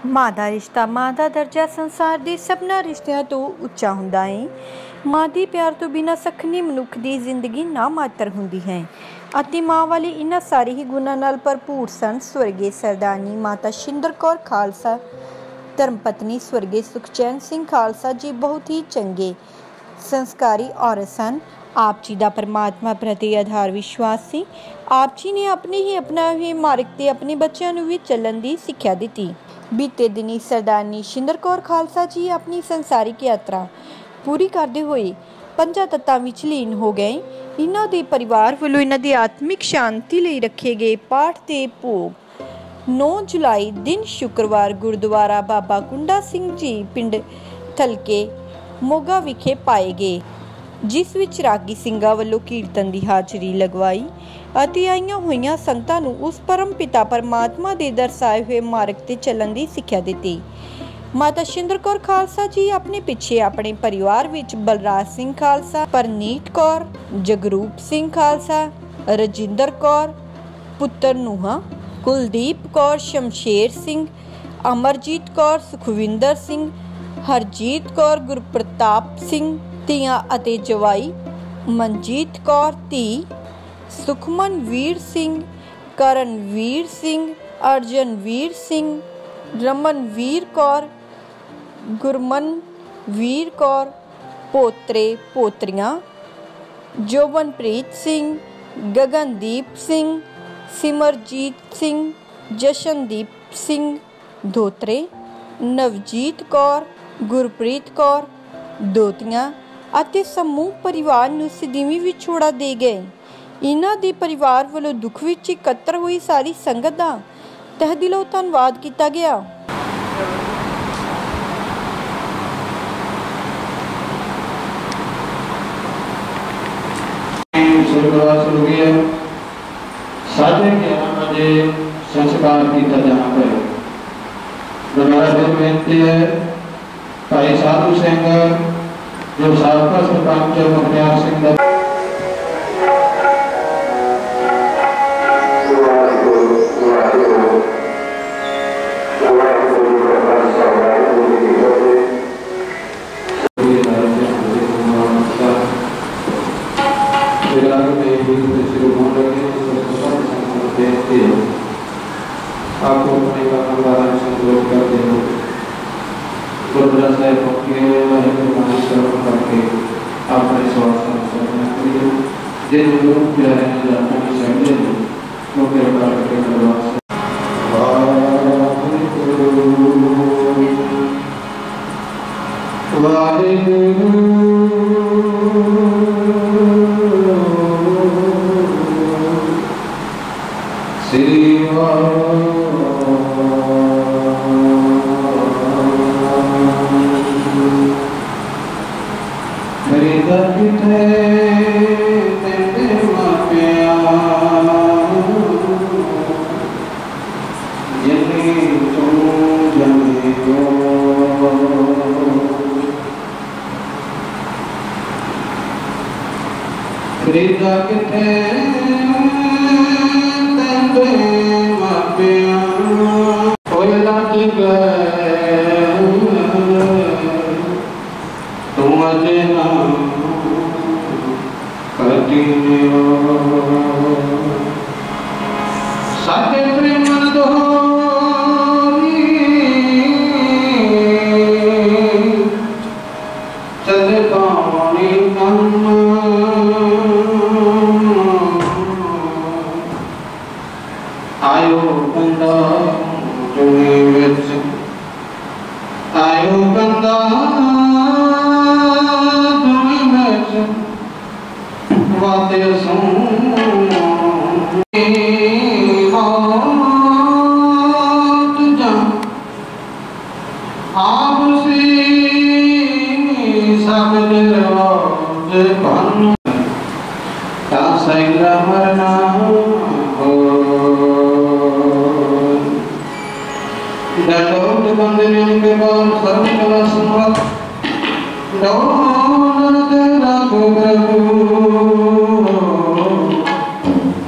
माँ का रिश्ता, माँ का दर्जा संसार के सबना रिश्तियों तो उच्चा हुंदा है। माँ के प्यार तो बिना सखनी मनुख की जिंदगी ना मात्र हुंदी है। अति माँ वाले इन्हां सारे ही गुणां नाल भरपूर सन। स्वर्गीय सरदारनी माता शिंदर कौर खालसा धर्मपत्नी स्वर्गीय सुखचैन सिंह खालसा जी बहुत ही चंगे संस्कारी औरत सन। आप जी का परमात्मा प्रति आधार विश्वास सी। आप जी ने अपने ही अपना ही मार्ग ते अपने बच्चों नूं भी चलण की सिक्ख्या दी। बीते दिनी सरदारनी शिंदर कौर खालसा जी अपनी संसारिक यात्रा पूरी करते हुए पंजा तत्तां विच लीन हो गए। इन्हां दे परिवार वालों इन्हां दी आत्मिक शांति लई रखे गए पाठ ते भोग 9 जुलाई दिन शुक्रवार गुरुद्वारा बाबा कुंडा सिंह जी पिंड थलके मोगा विखे पाए गए, जिस विच रागी ਸਿੰਘਾਂ ਵੱਲੋਂ कीर्तन की हाजरी लगवाई ਅਤੇ ਆਈਆਂ ਹੋਈਆਂ ਸੰਗਤਾਂ ਨੂੰ उस परम पिता परमात्मा के दर्शाए हुए मार्ग ते चलन की सिक्ख्या दी। माता शिंदर कौर खालसा जी अपने पिछे अपने परिवार विच बलराज सिंह खालसा, परनीत कौर, जगरूप सिंह खालसा, रजिंदर कौर पुत्र ਨੂੰਹਾਂ, कुलदीप कौर, शमशेर सिंह, अमरजीत कौर, सुखविंदर सिंह, हरजीत कौर, गुरप्रताप सिंह ਧੀਆਂ ਅਤੇ ਜਵਾਈ, ਮਨਜੀਤ ਕੌਰ ਧੀ, ਸੁਖਮਨਵੀਰ ਸਿੰਘ, ਕਰਨਵੀਰ ਸਿੰਘ, ਅਰਜਨਵੀਰ ਸਿੰਘ, ਰਮਨਵੀਰ ਕੌਰ, ਗੁਰਮਨਵੀਰ ਕੌਰ, ਪੋਤਰੇ ਪੋਤਰੀਆਂ, ਜੋਬਨਪ੍ਰੀਤ ਸਿੰਘ, ਗਗਨਦੀਪ ਸਿੰਘ, ਸਿਮਰਜੀਤ ਸਿੰਘ, ਜਸ਼ਨਦੀਪ ਸਿੰਘ ਧੋਤਰੇ, ਨਵਜੀਤ ਕੌਰ, ਗੁਰਪ੍ਰੀਤ ਕੌਰ ਦੋਤੀਆਂ ਅਤੇ ਸਮੂਹ परिवार ਨੂੰ ਸਦੀਵੀ ਵਿਛੋੜਾ ਦੇ ਗਏ। इन्हां दे परिवार ਵੱਲੋਂ दुख विच इकट्ठा हुई सारी संगत ਦਾ तहे दिलों धन्नवाद किया गया। साढ़े 11 बजे संस्कार किया जाना है। दोबारा फिर बेनती है भाई साधु सिंह जो साबका सरपंच मुखत्यार सिंह आपको अपने का संतोष करते हो गुरुद्वारा साहिब पहुंचे वाहिगुरू शरण करके अपने स्वास्थ्य करिए। जिन लोग प्यारे ने अपनी शैली को कृपा करके करवा खरीदा किथे तेरे मापिया कोई लग गए तुम अजे ना कटी साथे प्रेम दोहरी चले पानी नम आयो बंदा चुनी विच आयो बंदा चुनी विच वाते आप सी सब सैला मरना हो डलोट बंदने के बाद सर्वकला समर्थ डोल तेरा को प्रभु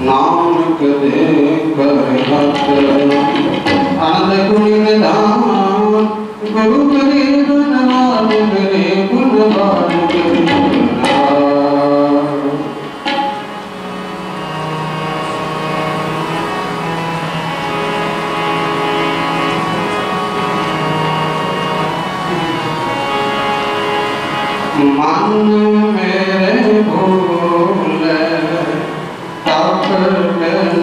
नानक दे कर हाथ आनंद कुणी में धाम गुरु करे धनवान करे गुणवान करे मन मेरे भूले तब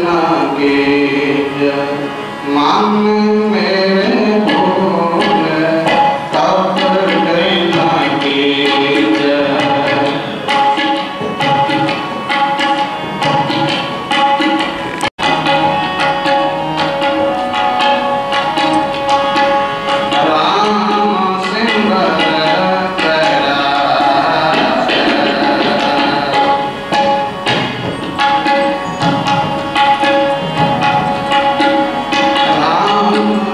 ना कीज मन मेरे भूले तब ना कीज राम सिमर राम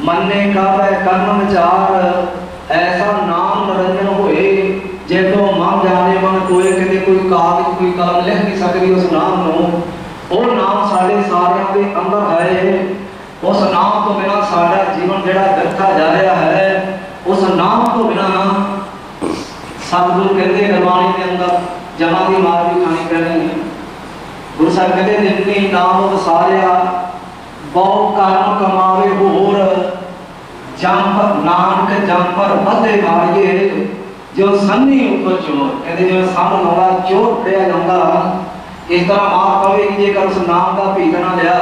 मन्ने कावे कर्म विचार ऐसा नाम निरंजन होए जे तो मन जाने मन कोई कहते कोई कागज कोई कलम लिख नहीं सकती उस नाम नो। वो नाम साढ़े सारियां के अंदर है। उस नाम तो बिना साड़ा जीवन जेड़ा व्यर्था जा रहा है। उस नाम तो बिना सतगुरु कहते गुरबाणी के अंदर जमा की मार भी खानी पैनी है। गुरु साहब कहते जितनी नाम वसारिया बहु कर्म कमावे होर जंप नानक जंपर बधे मारिए जो सन्नी ऊपर चोर कहते जो सामने होगा चोर पड़िया जाऊंगा। इस तरह माफ कवे कि जेकर उस नाम का भीत ना लिया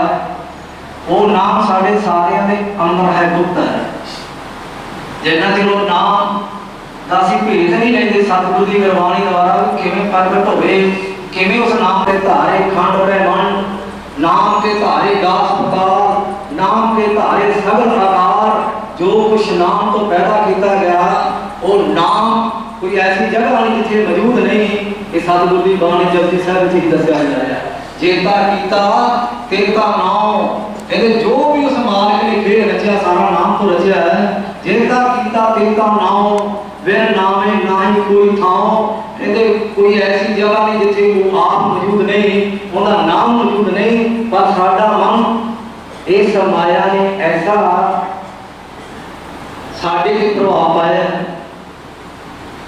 वो नाम साढ़े सारिया के अंदर है गुप्त है। जिन्ना चਿਰ वो नाम का असीं भेद नहीं लेंदे सतगुरु की गुरबाणी द्वारा किवें प्रगट होवे किवें उस नाम के धारे खंड ब्रह्मंड नाम के धारे दास पताल नाम के धारे सगल आकार जो कुछ नाम तो पैदा किया गया और नाम कोई ऐसी जगह नहीं जिथे मौजूद नहीं। ये सतगुरु की बाणी जपजी साहिब जी दसिया जा रहा है। जेता कीता तेता नाम कहते जो भी उस मालिक ने खेल रचिया सारा नाम तो रचिया है। जेता कीता तेता नाम वे नामे नाही कोई थाओ कहते कोई ऐसी जगह नहीं जिथे वो आप मौजूद नहीं उनका नाम मौजूद नहीं। पर साडा मन इस माया ने ऐसा साढ़े से प्रभाव पाया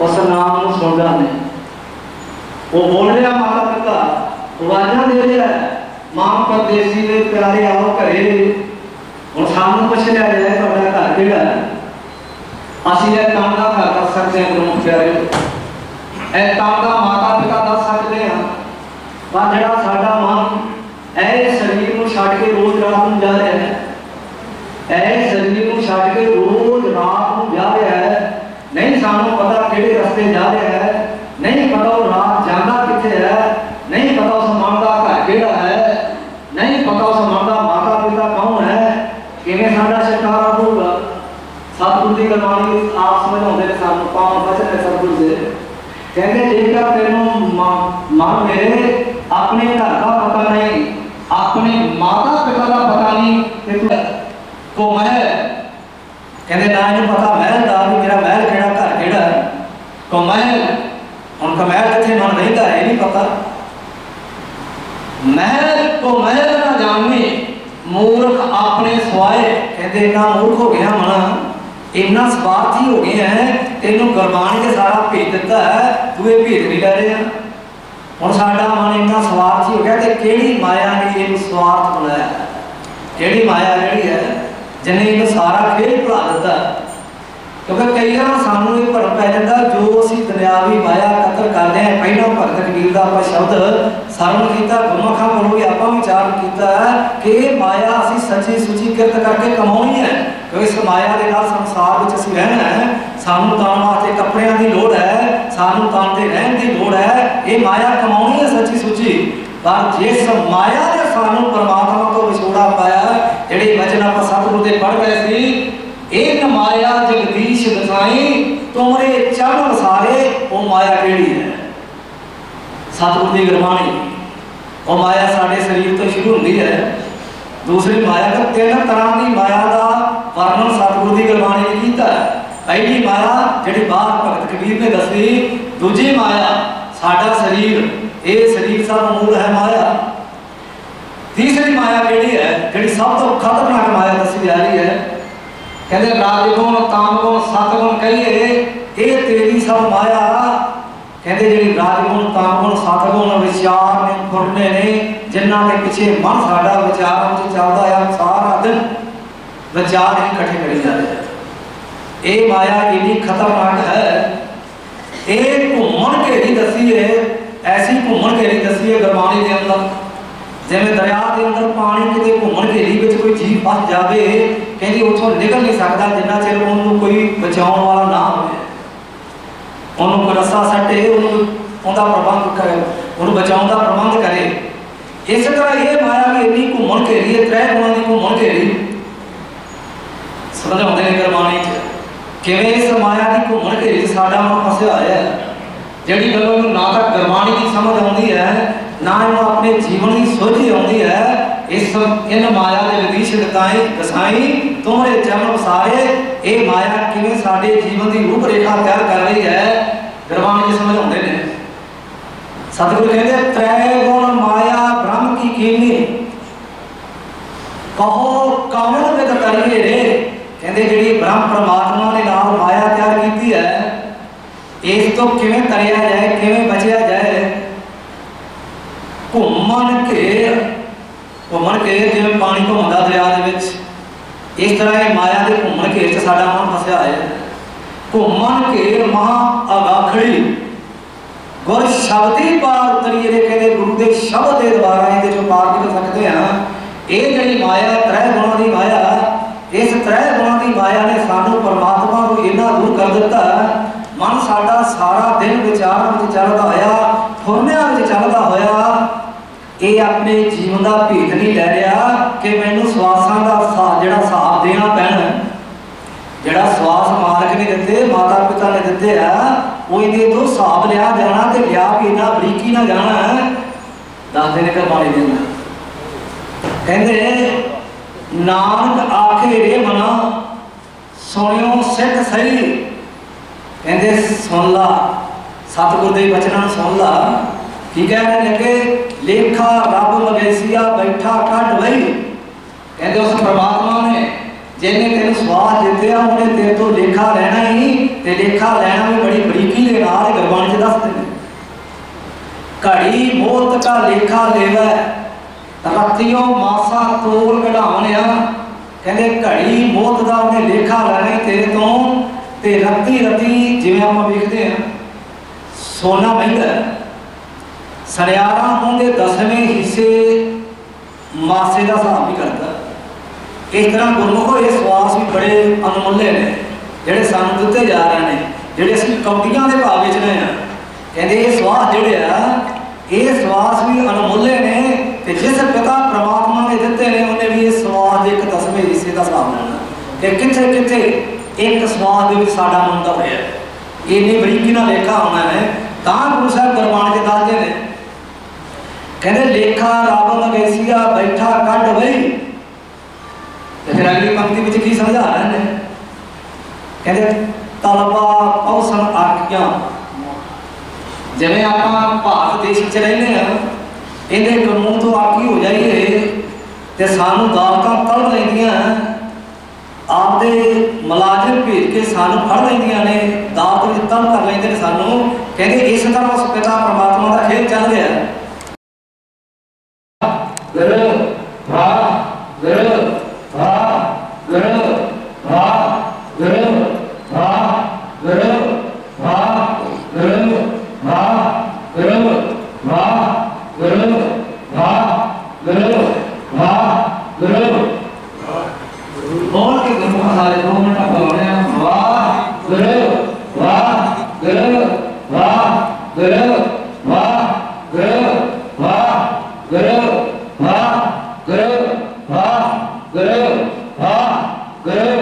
उस नाम को सुन रहा नहीं। वो बोल रहा माता पिता आवाजा दे रहा है मां परदेसी ने प्यारे आओ घरे हम सामू पुछ लिया जाए ਤੁਹਾਡਾ घर ਕਿਹੜਾ ਅਸੀਂ ਇਹ ਕੰਮ ਦਾ ਘਰ ਕਰ ਸਕਦੇ ਹਾਂ ਗੁਰੂ ਪਿਆਰੇ ਇਹ ਕੰਮ ਦਾ ਮਾਤਾ ਪਿਤਾ ਦੱਸ ਸਕਦੇ ਹਾਂ। ਪਰ ਜਿਹੜਾ ਸਾਡਾ ਮਨ ਇਹ ਸਰੀਰ ਨੂੰ ਛੱਡ ਕੇ ਰੋਜ਼ ਰਾਤ ਨੂੰ ਜਾ ਰਿਹਾ ਹੈ ਇਹ ਸਰੀਰ ਨੂੰ ਛੱਡ ਕੇ रोज रात को जा रहा है नहीं सानू पता किहड़े रस्ते जा रहा है नहीं पता वो रात जांदा किथे है नहीं पता उस मन का घर किहड़ा है नहीं पता उस मन का माता पिता कौन है किवें साडा छुटकारा होगा। सतगुरु की गुरबाणी आप समझाउंदे ने सानू पावन वचन है सतगुरु दे कहंदे जेकर तैनूं मन मेरे अपने घर का पता नहीं अपने माता पिता का पता नहीं ते तू को महल कहते ना इन्हें पता महल का भी मेरा महल केड़ा घर केड़ा है को महल उनका महल किथे मन रहिंदा है नहीं पता। महल को महल ना जाने मूर्ख अपने स्वाए कहते इन्ना मूर्ख हो गया मन इन्ना स्वार्थी हो गए हैं तेनों गुरबाणी के सारा भेद दिता है तू ये भेद नहीं ले रहा हुण साडा मन इन्ना स्वार्थी हो गया ते केड़ी माया ने इहनूं स्वार्थ बनाया केड़ी माया जिहड़ी है जिन्हें इन्हें सारा खेल भुला दिता। क्योंकि कई बार सानू ये भरम पै जाता जो असीं दुनियावी माया कतर करते हैं। पहला भगत कबीर का आपां शब्द सरवण किया गुरमुखां कोलों भी आपां विचार किया कि माया असीं सच्ची सुची किरत करके कमाउणी है। क्योंकि इस माया के नाल संसार विच असीं रहना है सानू ताण वास्ते कपड़ियां की लोड़ है सानू ताणते रहण की लोड़ है ये माया कमाउणी है सच्ची सुची। पर जिस माया ने सानू परमात्मा तो विछोड़ा पाया जेड़े वचन आप सतगुरु दे पढ़ गए सी एक माया जगदीश दसाई तुमरे चरण वसारे वो माया केड़ी है सतगुरु दी गुरबाणी। वो माया साडे शरीर तो शुरू होंदी है। दूसरी माया का तीन तरह की माया का वर्णन सतगुरु दी गुरबाणी ने कीता है। पहली माया जिहड़ी बाहर भगत कबीर ने दसी दूजी माया साडा शरीर ये शरीर सब मूल है माया। तीसरी माया केड़ी है जिहड़ी सब तो खतरनाक माया दसी जा रही है कहते राजगुण तामगुण सतगुण कहिए ये तेरी सब माया कहते जिहड़ी राजगुण तामगुण सतगुण विचार ने फुरने ने जिन्हां के पिछे मन साडा विचारां च चलदा है सारा दिन विचार ही इकट्ठे करी जाते हैं। ये माया इतनी खतरनाक है एक घूमण घेरी दसी है ऐसी घूमण घेरी दसी है गुरबाणी के अंदर जिवें दरिया के अंदर पानी किते घूमण घेरी विच कोई कोई जीव फस जाए कहती उतों निकल नहीं सकता जिन्ना चिर उन्होंने कोई बचाने वाला ना हो, उन्होंने कोई रस्सा सटे, उनका प्रबंध करे, उन्होंने बचाने का प्रबंध करे। इस तरह ये माया भी इन्नी घूमन घेरी है, त्रै गुणों की घूमन घेरी समझाते हैं गुरबाणी किवें इस माया की घूमन घेरी साडा मन फसिया होया है, जिहड़ी गल्लों ना तो गुरबाणी की समझ आती है ना इन्हों अपने जीवन की सोझी आती है। इस इन माया के विदिश दसाई तुमरे चरण सारे ये माया किवें साडे जीवन की रूपरेखा तैयार कर रही है, गुरबाणी की समझाते हैं। सतगुरु कहते त्रै गुण माया ब्रह्म की कीनी कहो कौन विद करिए रे, कहते जी ब्रह्म परमात्मा ने नाल माया तैयार की है, इस तो किवें तरिया जाए, किवें बचिया जाए। घूमन घेर जिवें पानी घूमदा दरिया दे विच, इस तरह ये माया के घूमन घेर च साडा मन फसिया है। घूमन घेर महा अगाखड़ी गुर शब्दी पार उतरीए रे, कहते गुरु के शब्द के द्वारा ये जो पार कर सकते हैं। ये जी माया त्रै गुणों की माया, इस त्रै गुणों की माया ने सानू परमात्मा को इन्ना दूर कर दिता, मन साडा सारा दिन विचार में चलता होया, फुरनिया में चलता होया, ये अपने जीवन का भेद नहीं लै रहा कि मैनू स्वासां का जिहड़ा हिसाब देना पैना, जिहड़ा स्वास मालक ने दिते, माता पिता ने दिते है, वो इहदे तो हिसाब लिया जाना ते लिया भी इन्ना बरीकी ना जाना है। दसदे ने गुरबाणी दे अंदर कहंदे नानक आखे रे मना सुनियो सिख सही, कहते सुन ला सतगुर के वचनों सुन ला। की कहने लगे लेखा रब मवेशिया बैठा कढ़ वही, कहते उस परमात्मा ने जिन्हें तेन स्वास दिते उन्हें तेरे तो लेखा लेना ही, ते लेखा लेना भी बड़ी बरीकी के नाल गुरबाणी च दसदे ने। घड़ी मोत का लेखा लेवै रतियों मासा तोल कढ़ावनिया, कहते घड़ी मोत का उन्हें लेखा लेना तेरे तो, ते रत्ती रत्ती जिवें आपां वेखदे हैं सोना महंगा, सनियारा उनके 10वें हिस्से मासे का हिसाब भी करता। इस तरह गुरमुखो ये स्वास भी बड़े अनमुल्ले ने जिहड़े सानू दिते जा रहे हैं, जिहड़े असीं कौडियां दे भाव बेच रहे हैं। कहते ये स्वास जिहड़े आ ये स्वास भी अनमुल्ले ने, ते जिस पिता परमात्मा ने दिते ने उन्हें भी ये स्वास एक 10वें हिस्से का हिसाब लेना कि कित्थे कित्थे एक स्वास के साडा मुंडा होया, इन्नी बरीकी नाल लेखा होना है। तां गुरु साहब गुरबाणी च दसदे ने, कहते लेखा रब मवेशिया बैठा कढ़ वही, फिर अगली पंक्ति में की समझा रहे हैं, कहते तलबा पौसन आखियां, जिवें आपां भारत देश च रहने हैं, इहदे कानून तो आखी हो जाइए तो सानू दावतां तलब लैंदियां, आपदे मुलाजिम भेज के सानू फड़ लैंदियां ने, दावत विच तलब कर लैंदे ने सानू। कहते इस तरह उस पिता परमात्मा का खेल चल रहा है। गुरु वाह गुरु वाह गुरु वाह गुरु वाह गुरु वाह गुरु वाह गुरु वाह गुरु वाह गुरु वाह गुरु बोल के गुरु सारे 2 मिनट बोलने वाह गुरु वाह गुरु वाह गुरु वाह गुरु वाह गुरु वाह गुरु वाह गुरु वाह गुरु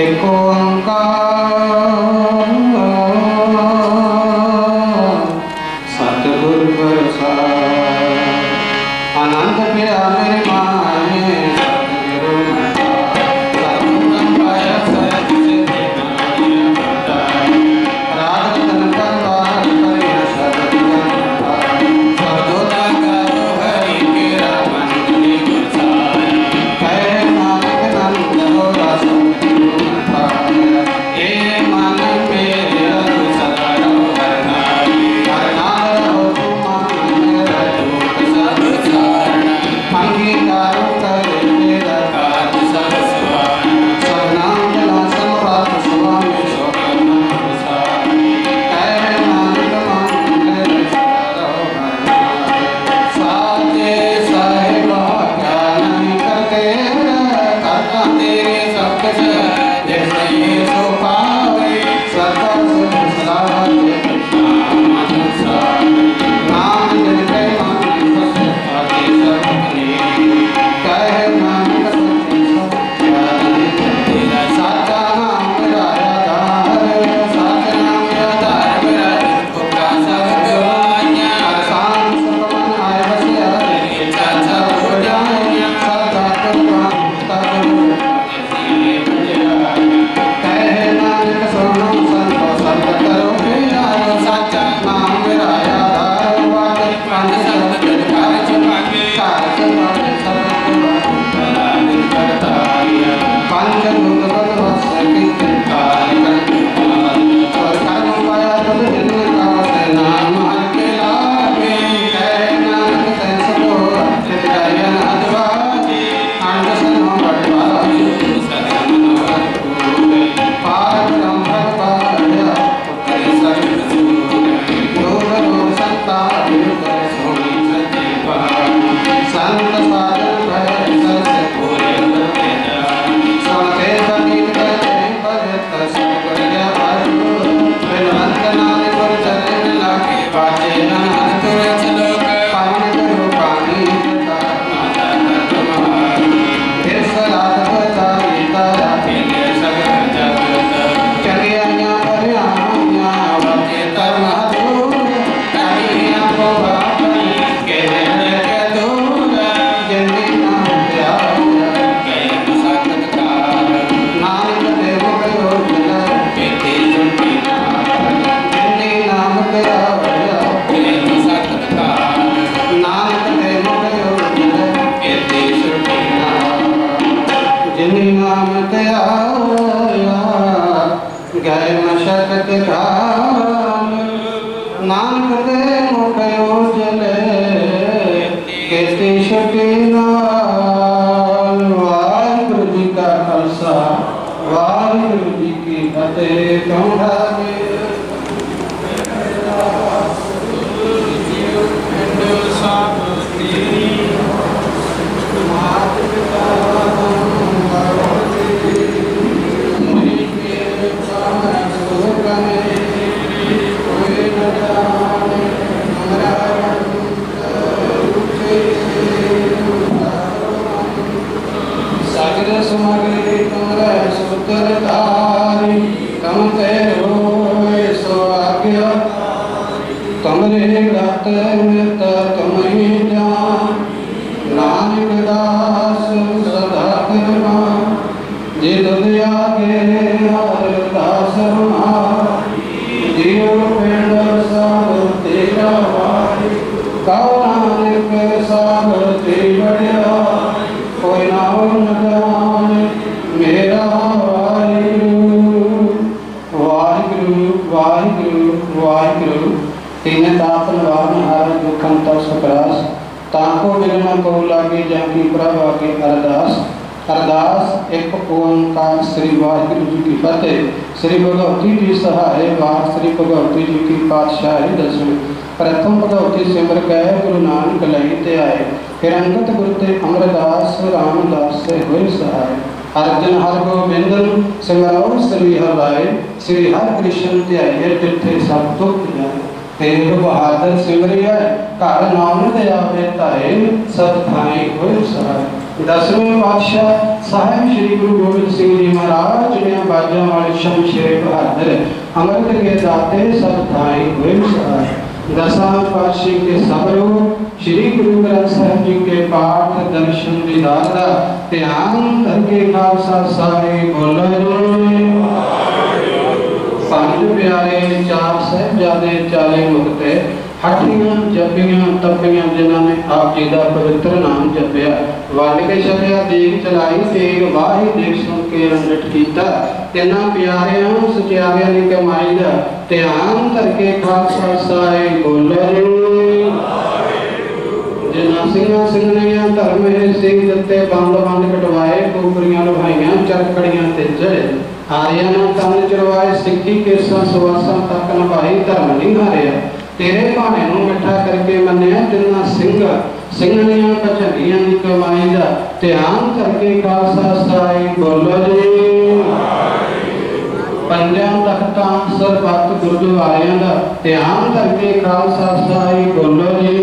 एक ओंकार सतगुर प्रसाद। आनंद पिया मेरे माए सतगुरु सतगुरु पाया सहज सिद्धि राग तन करवार करिया सर्वोदा करो हरि के रामन गुरसाय कहे नानक नंद हो रस हे मन मेरे रघु सदा रहो हरनाई हरनाई रहो तुम मेरा दुख सब सारण अंगीकार करे तेरा काज सब सवार सबनाम जला समरात स्वामी शोकना विसार कहे नानक मन मेरे सदा रहो हरनाई साचे साहिबा क्या नहीं करते करता तेरे सब कुछ जैसे सो पावे सदा सुख सलाह नाम जपे मन बसे आगे सब अपने कहे नानक सच्ची तेरा साचा नाम मेरा आधार साचा नाम मेरा आधार मेरा उपका सब गवाया आसान सब मन आए बसिया इच्छा सब हो जाए सदा कुर्बान तब कहे नानक सुनो संतो संत करो मेरा साचा नाम मेरा आधार वाके पंज शब्द जगकार चुमाके कार चुमाके सब कुर्बान करता पंच भूत बलवस कीर्तन काल करते और कर्म पाया तब जिन का से नाम हर के लागे कहे नानक सेंस को अर्थित गायन अद्वाजी अंग सनो बड़वाजी सदन पार ब्रह्म पाया उत्तरे सर्व योग रोग संता विरुद्ध सोनी सच्ची पार संत साधन भय सर से पूरे करते सुनते बनीत करते भजत सब बढ़िया भारू बिनवंत नाले पर चरण लागे बाजे नन तुरे चलो पावन करो पानी का माता कर तुम्हार फिर सलाद बताई तारा पीले सगर जग चलिया परिया वचे तरम दूर कनिया को बापनी के के दूर जन्नी नाम प्यारा के मसकत कार नानक देव करो जल केते जुटी जन्नी नाम प्यारा के मसकत कार नानक देव करो जल केते जुटी जिन्नी नाम प्यारा गए मशक्कत घाल नानक दे मुकयो जले केती छुटी नाल वाहिगुरु जी का खालसा वाहिगुरु जी की फतेह तुम्हारे सागर सुमगे तुमरा सुतर धारी तम ते होए सो आज्ञा तमरे गात मृत तुम ही जान नानक दास सदा करना जे दुनिया के हर दास जियो पेड़ सब तेरा वारी कहो नानक सागर ते बढ़िया कोई नाम न जाने मेरा वाहिगुरु वाहिगुरु वाहिगुरु वाहिगुरु तीन तापन वाहन हार दुखम तव सुखरास ताको मिलना को लागे जाकी प्रभा के अरदास अरदास एक ओंकार श्री वाहिगुरु जी की फतेह श्री भगवती जी सहाय वार श्री भगवती जी की पातशाही दसवें प्रथम भगवती सिमर गए गुरु नानक लई ते आए फिर अंगत गुरु ते अमरदास रामदास से हुए सहाय अर्जन हर गोबिंद सिमरो श्री हर राय श्री हर कृष्ण त्याये तिथे सब दुख जाए तेग बहादुर सिमरिया घर नाम दया बेताए सब थाई हुए सहाय। 10वें पातशाह साहिब श्री गुरु गोबिंद सिंह जी महाराज जिन्हें बाजा वाले शमशेर बहादुर अमृत के दाते सब थाई हुए सहाय। 10वें पातशाह के सबरो श्री गुरु ग्रंथ साहिब जी के पाठ दर्शन दीदार दा ध्यान करके खालसा साहिब बोलो जी। पंज प्यारे चार साहिबजादे 40 मुक्ते हठियां जपियां तपियां जिन्होंने आप जी का पवित्र नाम जपया वंड के छकिया देख चलाई तेग वाही देख सुन के रंजट किया तिना प्यारियां सचियारियां की कमाई का ध्यान करके खालसा साहिब बोलो जिन्ना सिंह सिंघनियां धर्म है सिंह जत्ते बंद बंद कटवाए कोपरियां लुहाइयां चरखड़ियां ते चढ़े आरियां ने तन चरवाए सिक्की केसां सुवासां तक नभाई धर्म नहीं हारिया तेरे भाने नूं मिठा करके मन्निया तिन्ना सिंह सिंघनियां भजनियां दी कमाई दा ध्यान करके खालसा साहिब बोलो जी। पंजां तख्तां सरबत गुरुद्वारियां दा ध्यान करके खालसा साहिब बोलो जी।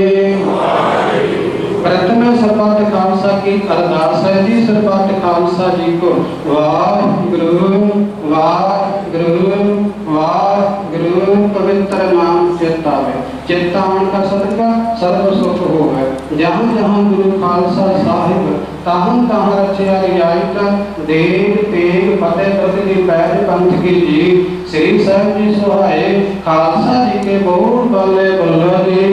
प्रथम सरबत खालसा की अरदास है जी सरबत खालसा जी को वाहिगुरु वाहिगुरु वाहिगुरु पवित्र नाम चेतावे चेतावन का सदका सर्व सुख हो गए। जहाँ जहाँ गुरु खालसा साहिब तहाँ तहाँ रचया रियायत देव तेग फतेह प्रति पैर पंथ की जी श्री साहिब जी सुहाए खालसा जी के बोल बल्ले बोलो जी।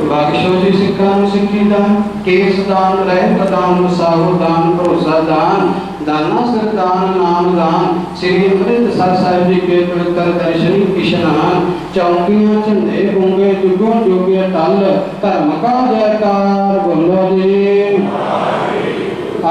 बख्शो जी सिखा सिखी दान केस दान रहमत दान वसाहो दान भरोसा दान दाना सिर दान नाम दान श्री अमृतसर साहिब जी के पवित्र दर्शन इशनान चौकियां झंडे गूंगे जुगों जुगे टल धर्म का जयकार बोलो जी।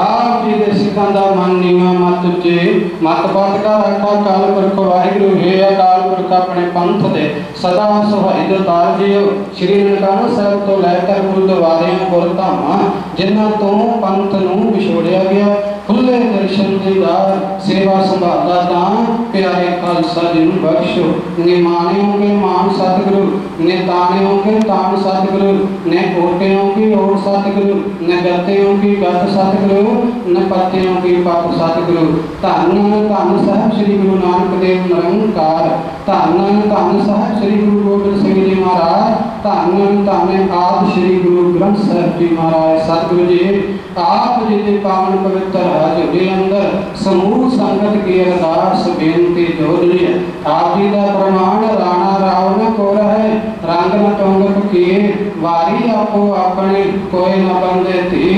आप जी के सिखा का मन नीवा मत उच्चे मत पद का रखा काल पुरख वाहिगुरु हे अकाल पुरख अपने पंथ दे सदा सुहाई दतार जियो। श्री ननकाना साहिब तो लैकर गुरुद्वारे गुरधामा जिन्हां तो पंथ नूं विछोड़िया गया खुले दर्शन दीदार सेवा संभाला दान प्यारे खालसा जी नूं बख्शो। निमाणियों के मान सतगुरु ने ताणियों के ताण सतगुरु ने ओटियों की ओट सतगुरु ने गत्तियों की गत सतगुरु न पत्तियों की पत सतगुरु। धन धन साहिब श्री गुरु नानक देव निरंकार धन धन साहिब श्री गुरु गोबिंद सिंह जी महाराज धन धन आदि श्री गुरु ग्रंथ साहिब जी महाराज सतगुरु जी आप जी के पावन पवित्र हजूरी अंदर समूह संगत की अरदास बेनती जोड़ ली। आप जी का प्रमाण राणा राव न को रहे रंग न टोंगक किए वारी आपो अपने कोई न बंदे थी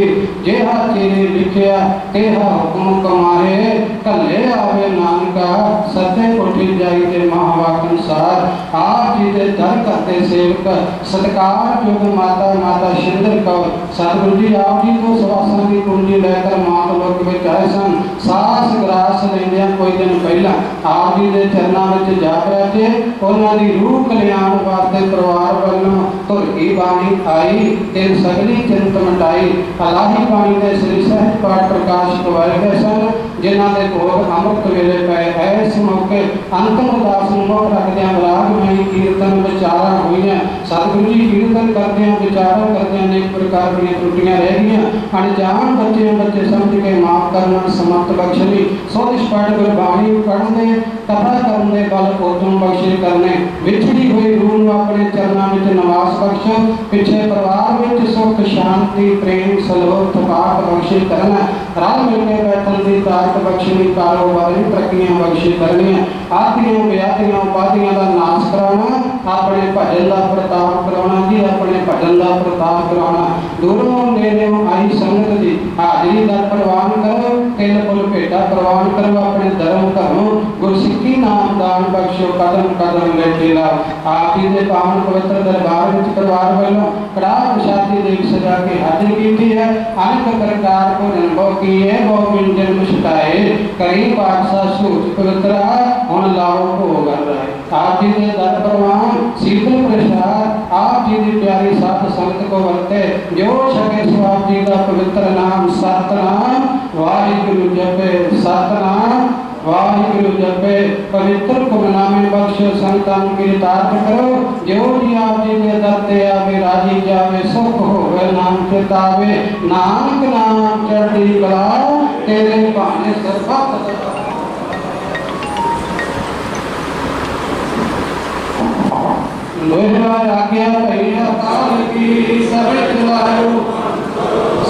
जेहा चीरे लिखिया तेहा हुक्म कमाए कले आवे नानका सत्य कोठी जाई ते महावाक अनुसार। आप जी के दर करते सेवक सत्कार युग माता माता शिंदर कौर सतगुरु जी आप जी को सवासन की कुंजी लेकर मात लोक में आए सन सास ग्रास लेंदिया कोई दिन पहला आप जी के चरणों में जा बैठे उन्हों की रूह कल्याण वास्ते परिवार वालों तुर की बाणी आई तेन सगली चिंत मिटाई अलाही बाणी के श्री सहज पाठ प्रकाश करवाए गए सन जिन्हों के भोग अमृत वेले पे इस मौके अंतिम उदास मुख रखद्या रागमयी कीर्तन विचारा हुई सतगुरु जी कीर्तन करते विचारा करते अनेक प्रकार की त्रुटियां रह गई अनजान बच्चे समझ के माफ करना समर्थ बख्शनी सोच पाठ गुरबाणी पढ़ने कथा करने बल पोतम बख्शे करने विछड़ी हुई रूह अपने चरणों में निवास बख्श पिछे परिवार में सुख शांति प्रेम सलोह थकाट बख्शे करना रल मिलकर बैठन की ताकत बख्शनी कारोबारी तरक्कियां बख्शे करनी आदियां व्याधियां उपाधियां का नाश कराना अपने भजन का प्रताप कराना जी अपने भजन का प्रताप कराना दूरों नेड़ों आई संगत की हाजिरी का प्रवान करो तिल फुल भेटा प्रवान करो अपने धर्म घरों गुरसिक्खी नाम दान बख्शो कदम कदम लेके लाओ। आप जी के पावन पवित्र दरबार में परिवार वालों कड़ाह प्रसादी देख सजा के हाजिर की है अनेक प्रकार को अनुभव किए बहु व्यंजन मुस्काए कई पाठशाह सूच पवित्र हुण लाओ भोग रहे। आप जी के दर प्रवान शीतल प्रसाद आप जी की प्यारी साथ संगत को वर्ते जो छके सो आप जी का पवित्र नाम सतनाम वाहिगुरु जपे सतनाम वाहिगुरु जपे पवित्र गुरनामे बख्श बख्शो संतान कृतार्थ करो। जो जी आप जी के दर ते आवे राजी जावे सुख होवे नाम चितावे। नानक नाम चढ़ती कला तेरे भाने सर्वत लोहरा आज्ञा भैया काल की सब चलायो।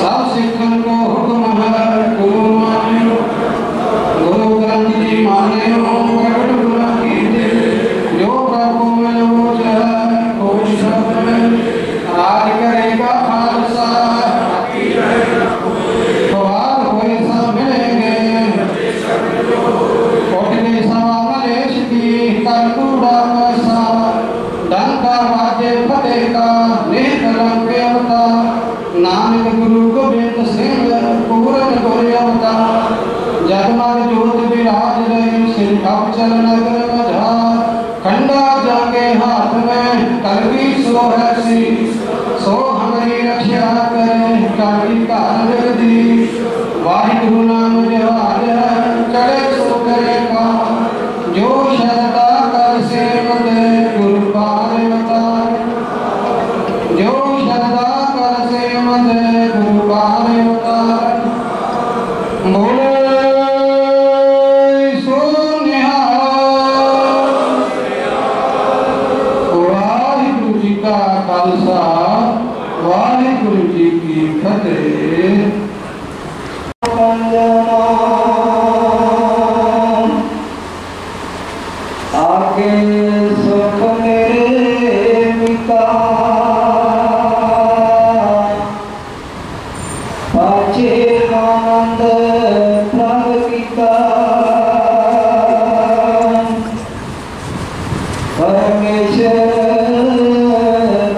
सब सिखन को हुक्म है गुरु मान्यो। गुरु ग्रंथ जी मान्यो प्रगट गुण कीजिए। जो प्रभु में वो चाहे कोई शब्द में राज करेगा खालसा। सवाल कोई सब मिलेंगे उठने सवा मलेश की कलकूड़ा पैसा। डंका बाजे फतेह का निकलम के अवतार। नानक गुरु गोबिंद सिंह पूरन गोरे अवतार। जगमग ज्योत विराज रही सिर अवचल नगर मझार। खंडा जाके हाथ में कलगी सो है सी। सो हमारी रक्षा करे कलगी कार दी। वाहिगुरु नाम जवाज चढ़े सो करे का। जो शरदा कर से मते गुरु पार अवतार। जो शरदा कर से मते गुरु पार अवतार। बोले सो निहाल। वाहिगुरु जी का खालसा वाहिगुरु जी की फतेह। आगे सुख मेरे पिता पाछे आनंद प्रभ पिता। परमेश्वर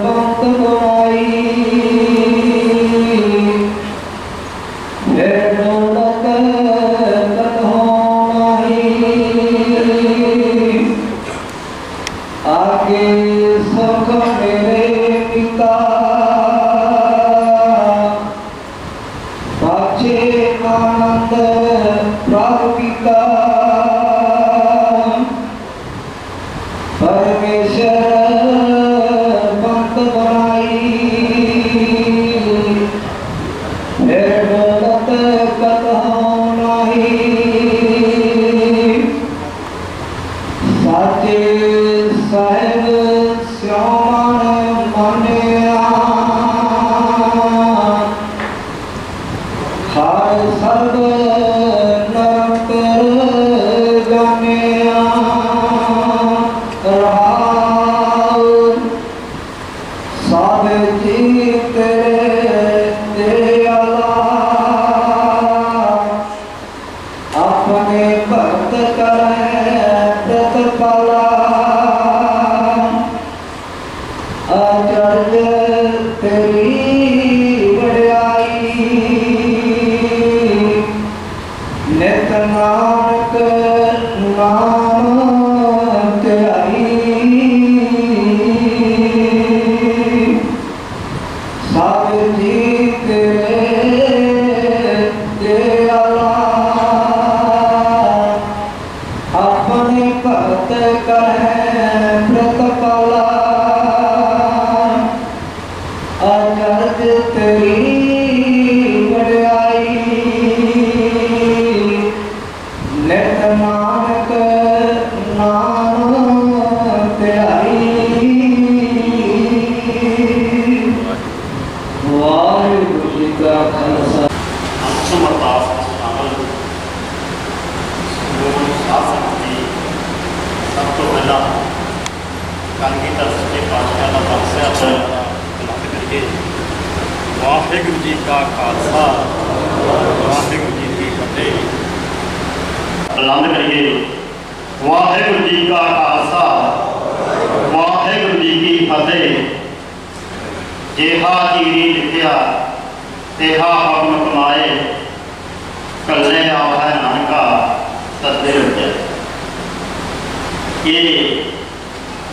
भक्त बनाई फिर दौलत आगे सुख मेरे पिता पाछे आनंद प्रभ पिता। परमेश्वर भक्त बनाई फिर दौलत कतहु नहीं। साचे साहेब श्यामन मानिया हर सर्व नरकर जानिया। सब जी तेरे अला अपने भक्त करे प्रतिपाला। अचरज तेरी वड्याई नित नानक नाम ध्याई। सब जी तेरे दयाला अपने भक्त करे प्रतिपाला। अचरज तेरी वड्याई नित नानक नाम ध्याई। वाहिगुरु जी का खालसा सब तो पहला कलगीधर सच्चे पातशाह का बख्शिया बुलंद करिए। वाहिगुरु जी का खालसा वाहिगुरु जी की फतेह। बुलंद करिए। वाहिगुरु जी का खालसा वाहिगुरु जी की फतेह। जेहा चीरी लिखिया तेहा हकम कमाए। कल्ले आव है नानका सदे रखे। ये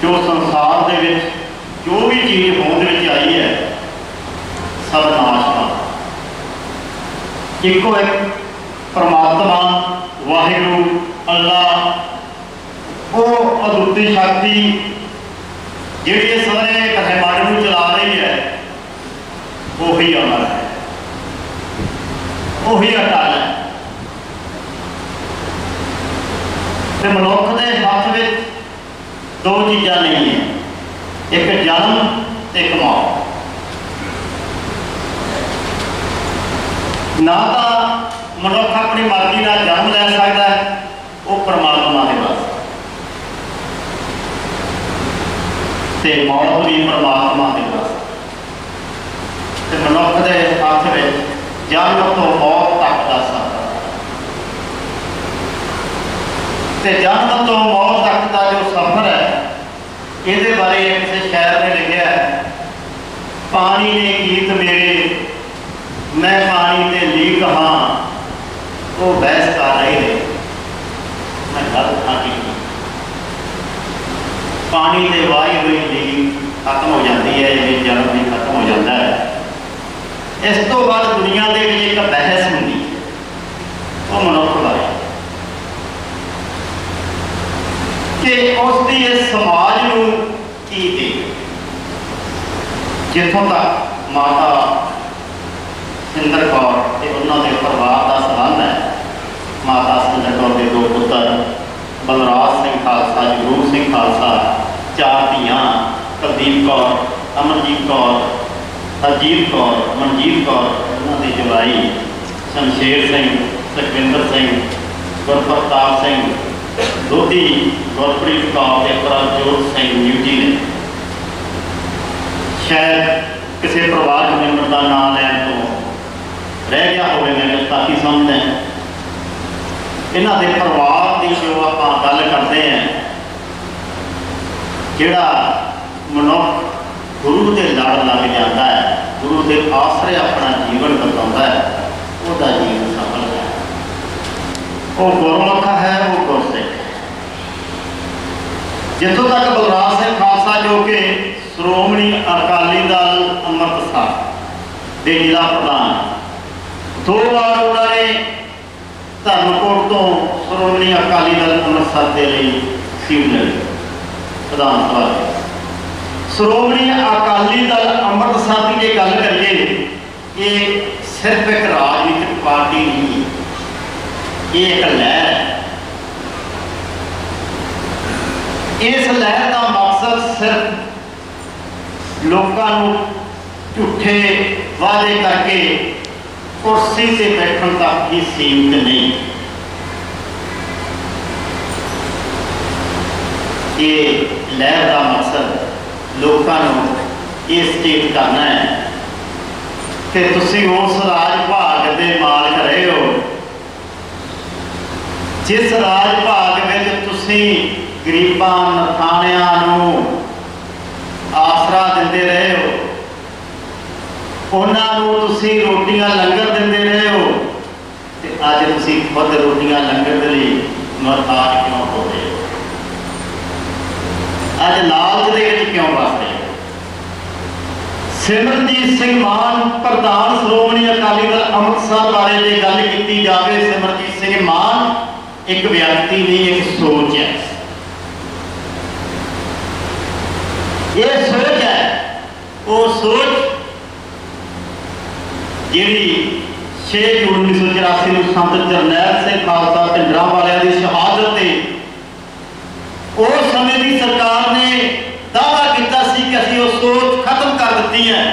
जो संसार दे विच जो भी चीज़ होंद विच आई है सब नाश। इको एक परमात्मा वाहिगुरु अल्लाह वो अदुੱਤੀ शक्ति जिहड़ी सारे ब्रह्मांड नूं चला रही है वही अमर है, वही अटल है। ते मनुख के हथ में दो चीज़ां नहीं है, एक जन्म एक मौत। ना तो मनुख अपनी मर्जी का जन्म ले सकता है, वो परमात्मा के पास, ते मौत भी परमात्मा के पास। ते मनुख के हाथ में जन्म तो मौत तक का सफर, ते जन्म तो मौत तक का जो सफर है, ये बारे किसी शायर ने लिखा है, पानी ने गीत मेरे मैं पानी ते लीक हाँ, वो बहस कर रहे थे मैं गल खाती। पानी से वाही हुई लीक खत्म हो जाती है, ये जन्म भी खत्म हो जाता है। इस तो बाद दुनिया के एक बहस होंगी, वो मनुख बारे कि उसकी इस समाज नूं की दे। जिथों तक माता सिंदर कौर ते उन्होंने परिवार का संबंध है, माता सिंदर कौर के दो पुत्र बलराज सिंह खालसा, जगरूप सिंह खालसा, 4 धीआं कुलदीप कौर, अमरजीत कौर, हरजीत कौर, मनजीत कौर, उन्होंने जवाई शमशेर सिंह, लखविंदर सिंह, गुरप्रताप सिंह, दोधी गुरप्रीत कौर के प्रभजोत सिंह न्यूजी ने। शायद किसी परिवार मैंबर का नाम लैन तो रह गया हो, मैं गुस्ताखी समझते हैं। इन्हों के परिवार की जो आप गल करते हैं, जोड़ा मनुख गुरु के लड़ लग जाता है, गुरु के आसरे अपना जीवन बताता है, वह जीवन सफल है। वो गुरमुख है, वो गुरसिख है। जितों तक बलराज सिंह खालसा जो कि श्रोमणी अकाली दल अमृतसर के जिला प्रधान, 2 बार उन्होंने धर्मकोट तो श्रोमणी अकाली दल अमृतसर के लिए सीट लड़ी प्रधान सभा। श्रोमणी अकाली दल अमृतसर की जो गल करिए, ये सिर्फ एक राजनीतिक पार्टी नहीं है, ये एक लहर है। इस लहर का मकसद सिर्फ लोगों झूठे वादे करके कुर्सी से बैठने तक ही सीमित नहीं। ये लहर का मकसद लोगों ये स्टेट करना है कि तुसीं उस राज भाग के मालक रहे हो जिस राज भाग में तुसीं गरीबां नथाणियां नूं आसरा दिंदे रहे हो, उन्होंने तुसीं रोटियां लंगर दिंदे रहे हो, ते अज तुसीं खुद रोटियां लंगर के लिए मुहताज क्यों हो रहे हो? अज लालच दे विच क्यों वसदे हो? सिमरनजीत सिंह मान प्रधान श्रोमणी अकाली दल अमृतसर बारे जो गल की जाए, सिमरनजीत सिंह मान एक व्यक्ति नहीं, एक सोच है। ये सोच है, वो सोच जिहड़ी 6 जून 1984 में संत जरनैल सिंह खालसा भिंडरांवाले की शहादत से उस समय की सरकार ने दावा किया कि असीं वो सोच खत्म कर दी है।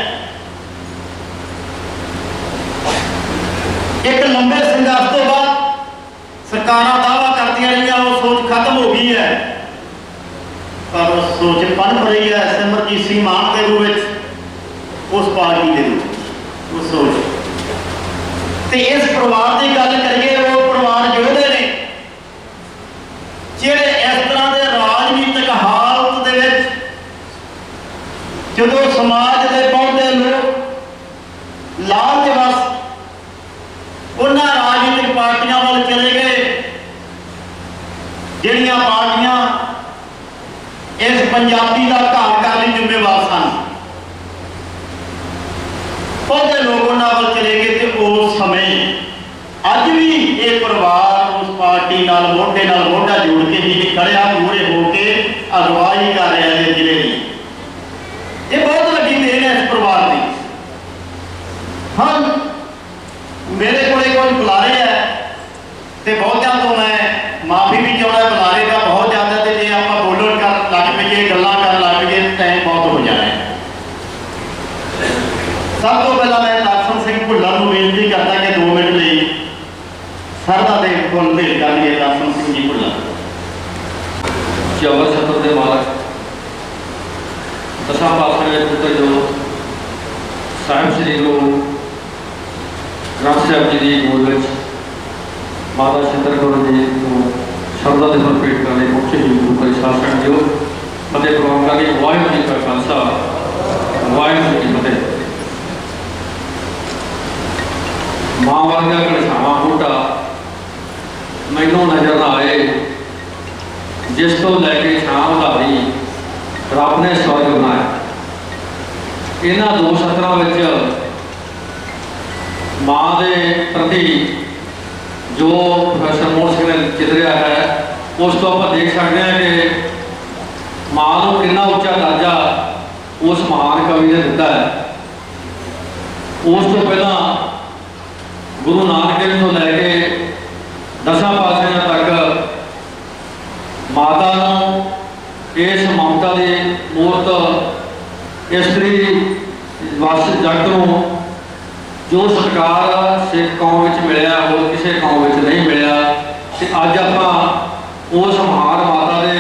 एक लंबे संघर्ष तो बाद सरकार दावा करती रही, वो सोच खत्म हो गई है, पर सोच पनप रही है सिमरनजीत सिंह मान के रूप में, उस पार्टी के रूप उस सोच। तो इस परिवार की गल करिए, वो परिवार योधे ने जिहड़े इस तरह के राजनीतिक हालत दे विच जदों समाज के पहुंचते लोग लालच बस उन्होंने राजनीतिक पार्टियां वाल चले गए, जिहड़ियां पार्टियां इस पंजाबी का घर करने जिम्मेवार सन, पौधे लोग उन्होंने चले गए। तो उस समय अज भी ये परिवार उस पार्टी नाल मोढे नाल मोढा जोड़ के ही खड़िया मूहरे होके अगवाई कर रहे हैं जिले की। ये बहुत वड्डी देन है इस परिवार की। हाँ मेरे को कुछ बुलारे है तो बहुतों तो मैं माफ़ी भी चाहना, बुलारे का बहुत ज़्यादा, तो जे आप बोलन कर लग पईए गल्लां कर लग पईए टाइम बहुत हो जाना है। सब तो पहला मैं दर्शन सिंह भुल्लर को बेनती करता कि 2 मिनट लिए सरदा दे फुल भेंट कर लिए। दर्शन सिंह जी भुल्लर चौवर छत्र के मालक दसा पातशाह के पुत्र जो साहिब श्री गुरु ग्रंथ साहिब जी की गोद में माता छिंदर कौर जी को शरदा के फल भेंट करने पहुंचे जी गुरु परिषद संघ जो फतेह प्रवान करके वाहिगुरू जी का खालसा वाहिगुरू जी की फतेह। मां वर्गा घनश्यामा बूटा मैनू नजर ना आए जिस तो लैके छां उधारी रब ने स्वर्ग बनाया। इन्हां 2 सत्रों मां के प्रति जो प्रोफैसर मोहन सिंह ने चितरिया है उस तो आप देख सकते हैं कि मां को कितना उच्चा दर्जा उस महान कवि ने दिता है। उस तो पहला गुरु नानक देव तो लैके 10 पातशाह तक माता इस ममता की मूर्त इस्तरी वस जगत को जो सत्कार सिख कौम में मिलया और किसी कौम में नहीं मिलया। अज आप उस महान माता के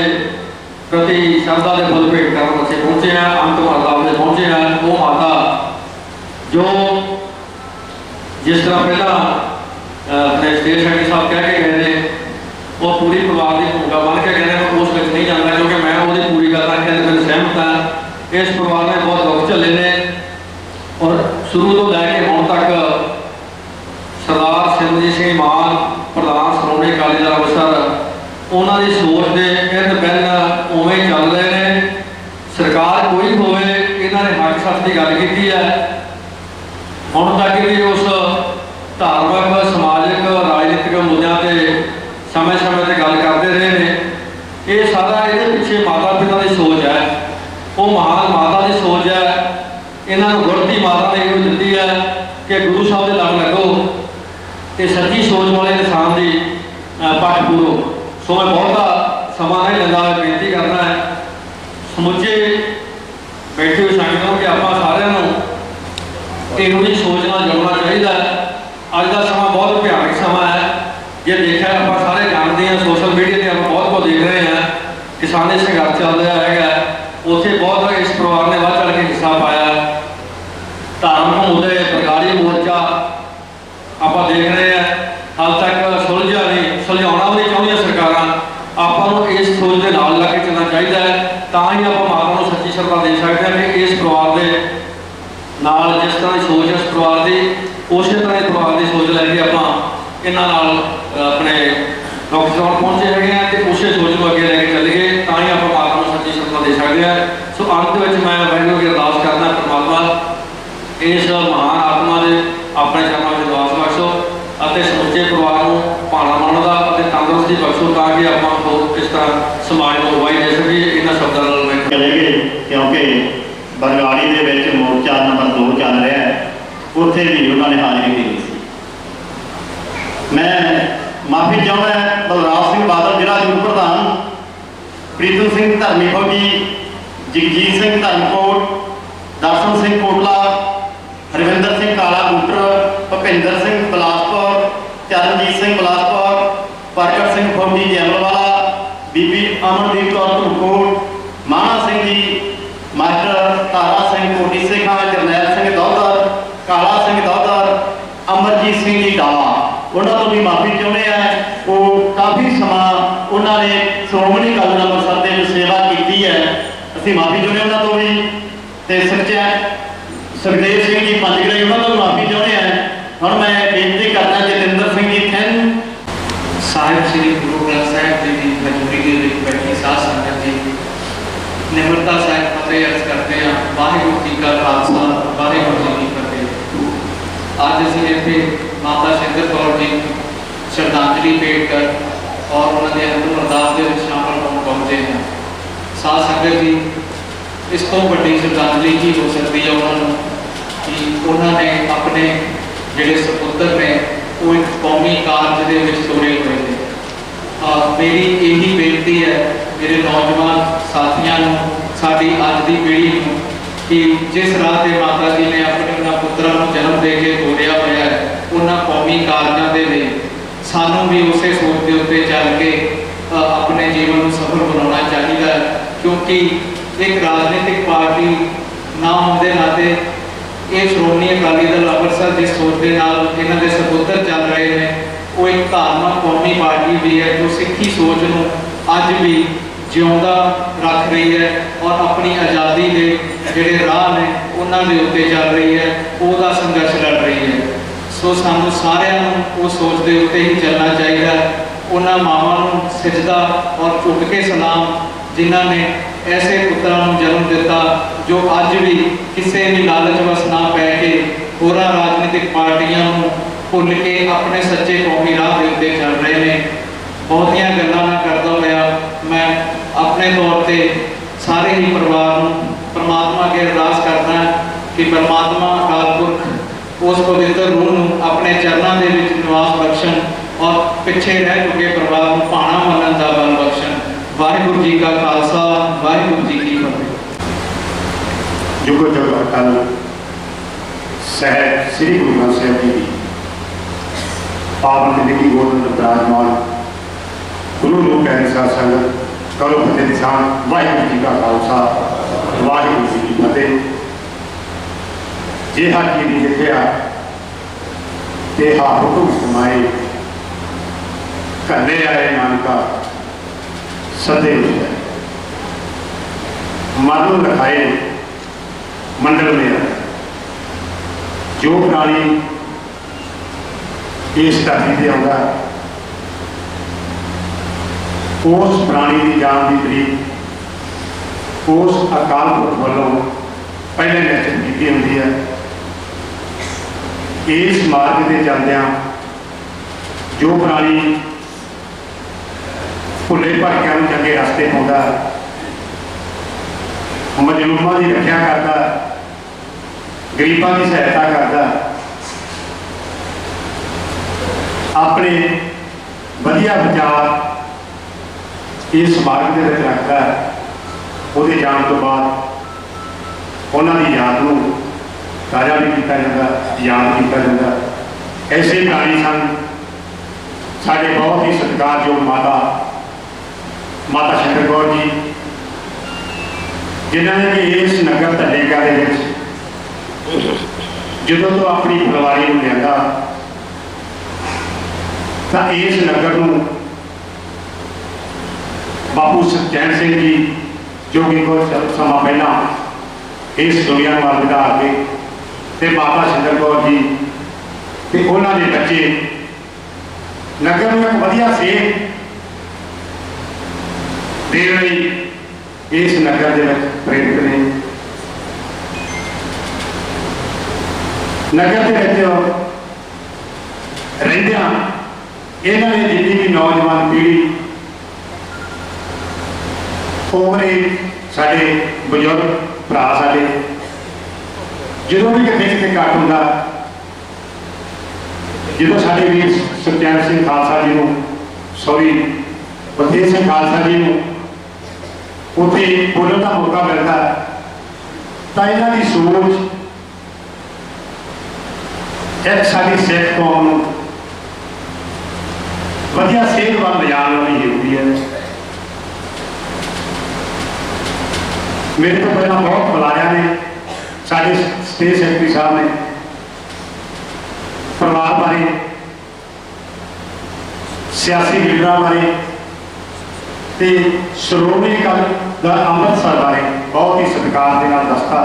प्रति श्रद्धा के फुल भेंट करने वास्ते पहुंचे हैं, अंत अरदास में पहुंचे हैं। वो माता जो जिस तरह पहला अपने स्टेट सेक्रेटरी साहब कह के गए थे वो पूरी परिवार की भूमिका बन के गए हैं, उस नहीं जानता क्योंकि मैं वो पूरी गल आखिर सहमत हाँ। इस परिवार ने बहुत दुख झले ने और शुरू तो लैके हुण तक सरदार सिमरजीत सिंह मान प्रधान श्रोमणी अकाली दल अंमृतसर उन्होंने सोच के इर्द गिर्द उवें ही चल रहे हैं। सरकार कोई होवे इन्होंने हक सच की गल की है। हुण तक भी उस धार्मिक समाजिक राजनीतिक मुद्दों पर समय समय पर गल करते रहे हैं। ये सारा ये पिछे माता पिता की सोच है, वो महान माता की सोच है। इन्होंने गुरती माता ने ये दी है कि गुरु साहब के लग लगो तो सच्ची सोच वाले इंसान की पक्ष पूरो। सो मैं बहुत समा नहीं लेंदा, बेनती करना है समुचे बैठे हुए संगतों कि आप सारे इहो जी सोच नाल जुड़ना चाहिए। अज का समा बहुत भयानक समा है। ये देखा आप सारे जानते हैं, सोशल मीडिया पर आप बहुत कुछ देख रहे हैं। किसानी संघर्ष चल रहा है, उत्थे बहुत इस परिवार ने बढ़ चढ़ के हिस्सा पाया। धार्मिक मुद्दे सरकारी मोर्चा आप देख रहे हैं, हाल तक सुलझा नहीं, सुलझाना भी नहीं चाहती सरकार। आपको इस सोच के नाल लग के चलना चाहिए, तो ही आप माता को सच्ची श्रद्धा दे सकते हैं कि इस परिवार के नाल जिस तरह की सोच है इस परिवार की, उस तरह इस परिवार की सोच लैके आप इन्हों अपने डॉक्टर पहुंचे है तो उस सोच को अगे लैके चलीए, तो ही आप माता को सच्ची श्रद्धा दे सकते हैं। सो अंत में मैं वाहिगुरू की अरदास करना परमात्मा इस महान आत्मा के अपने चरणों में अरदास बख्शो और समुचे परिवार को भाणा माणन का तंदुरुस्ती बख्शो ताकि आपको इस तरह समाज को अगवाई दे सकिए। इन्होंने शब्दों में चलेंगे क्योंकि बरगाड़ी के मोर्चा नंबर 2 चल रहा है, उत्थे भी उन्होंने हाजिरी दी सी। मैं माफ़ी चाहता बलराज सिंह बादल जिला यूथ प्रधान, प्रीतम सिंह धर्मी फौजी, जगजीत सिंह धर्मकोट, दर्शन सिंह कोटला, हरविंदर सिंह काला बूटर, भुपिंदर सिंह बिलासपुर, चरणजीत सिंह बिलासपुर, प्रगट सिंह फौजी जैमलवाला, बीबी अमनदीप कौर धुरकोट, माना सिंह जी मास्टर, तारा सिंह कोटी सिंह, जरनैल सिंह दौधर, काला सिंह दौधर, अमरजीत सिंह जी डावा, उन्होंने भी माफ़ी चाहते हैं। वो काफ़ी समा उन्होंने श्रोमणी अकाली दल अंमृतसर में सेवा की है, असीं माफ़ी चाहते हैं उन्होंने भी। तो सच्चा सुखदेव सिंह जी पंचगढ़ी उन्होंने भी माफ़ी चाहते हैं। हम मैं बेनती करना जतिंदर सिंह जी थैन साहिब श्री गुरु ग्रंथ साहिब जी की हजूरी के बैठी साध संगत जी निम्रता साहिब फतेह अर्ज करते हैं। वाहिगुरू जी का खालसा, वाहिगुरू जी की फतेह। आज असीं इत्थे माता छिंदर कौर जी श्रद्धांजलि भेंट कर और उन्होंने अंतिम अरदास के शामिल होने पहुंचे हैं। साध संगत जी, इस तो बड़ी श्रद्धांजलि की हो सकती है उन्होंने कि उन्होंने अपने ਜਿਹੜੇ सपुत्र ने वो एक कौमी कारज ਦੇ ਵਿੱਚ ਤੋਰੇ ਹੋਏ ਨੇ। मेरी यही बेनती है मेरे नौजवान साथियों ਨੂੰ, ਸਾਡੀ ਅੱਜ ਦੀ पीढ़ी ਨੂੰ, कि जिस राह से माता जी ने अपने उन्होंने पुत्रों को जन्म दे के ਤੋਰਿਆ ਹੋਇਆ है, उन्होंने कौमी कारजों के लिए सानू भी उस सोच के उत्ते चल के अपने जीवन को सफल बनाना चाहिए। क्योंकि एक राजनीतिक पार्टी ना होने नाते ये श्रोमणी अकाली दल अमृतसर जिस सोच के नाल इन्हां दे सपुत्र चल रहे हैं, वो एक धार्मिक कौमी पार्टी भी है जो सिक्खी सोच को अज भी जिउंदा रख रही है और अपनी आज़ादी के जिहड़े राह ने उन्होंने उत्ते चल रही है, उसका संघर्ष लड़ रही है। सो सानू सारिਆਂ उस सोच के उत्ते ही चलना चाहिए। उन्होंने मावां नूं सिजदा और झुक के सलाम जिन्हों ने ऐसे पुत्रों को जन्म दिता जो अज भी किसी भी लालच वस ना पै के होरां राजनीतिक पार्टियां भुल के अपने सच्चे कौमी राह के उत्ते चल रहे हैं। बहुतियां गल्लां ना करदा होया मैं अपने तौर पर सारे ही परिवार को परमात्मा के अरदास करना कि परमात्मा अकाल पुरख उस पवित्र रूह को अपने चरणों के विच निवास बख्शण और पिछे रह चुके परिवार को भाणा मनन का बल बख्शण। वाहिगुरू जी का खालसा, वाहिगुरू जी की फतेह। जुग जुग अटल साहिब श्री गुरु ग्रंथ साहिब जी की पावन जिंदगी गोद विराजमान गुरु लोक साध संगत करो फतेह निशान। वाहिगुरू जी का खालसा, वाहिगुरू जी की फतेह। जिहा जी ने लिखिया तेहा हुक्म समाए, घने आए नानका सदे मनु लिखाए मंडल में। जो प्राणी इस धरती से आता उस प्राणी की जान की तरीक उस अकाल पुरख वालों पहले निश्चित की होती है। इस मार्ग से चलद्या जो प्राणी भुले भटकिया चंगे रास्ते पाता, मजलूमां की रक्षा करता, गरीबों की सहायता करता, अपने वधिया विचार इस मार्ग के रखता है। वो जाने तो बाद उन्होंने याद को ताज़ा भी किया जाता, याद किया जाता। ऐसे प्राणी सन साढ़े बहुत ही सत्कारयोग माता शंकर कौर जी, जिन्होंने कि इस नगर धलेगा जो तो अपनी फुलवारी को लिया तो इस नगर को बापू सचैन सिंह जी जो कि कुछ समा पहला इस दुनिया में विदा के माता शंकर कौर जी ते उन्होंने बच्चे नगर में एक वधिया सेब देने इस नगर के प्रेरित ने। नगर के रहिंदियां इन्होंने जितनी भी नौजवान पीढ़ी ओवरे साढ़े बजुर्ग भरा साढ़े जो भी कितने कितने घट होंगे, जो साढ़े वीर सत्यनारायण सिंह खालसा जी को सॉरी फतेह सिंह खालसा जी को उत्थे बोलने का मौका मिलता तो इन्हों की सोच एक साड़ी सिख कौम वधिया सेहतमंद ले जाने वाली जरूरी है। मेरे तो पहला बहुत बुलाया ने साढ़े स्टेट सैकटरी साहब ने परिवार बारे, सियासी लीडर बारे, श्रोमणी अकाली दल अमृतसर बारे बहुत ही सत्कार के नाल दसता।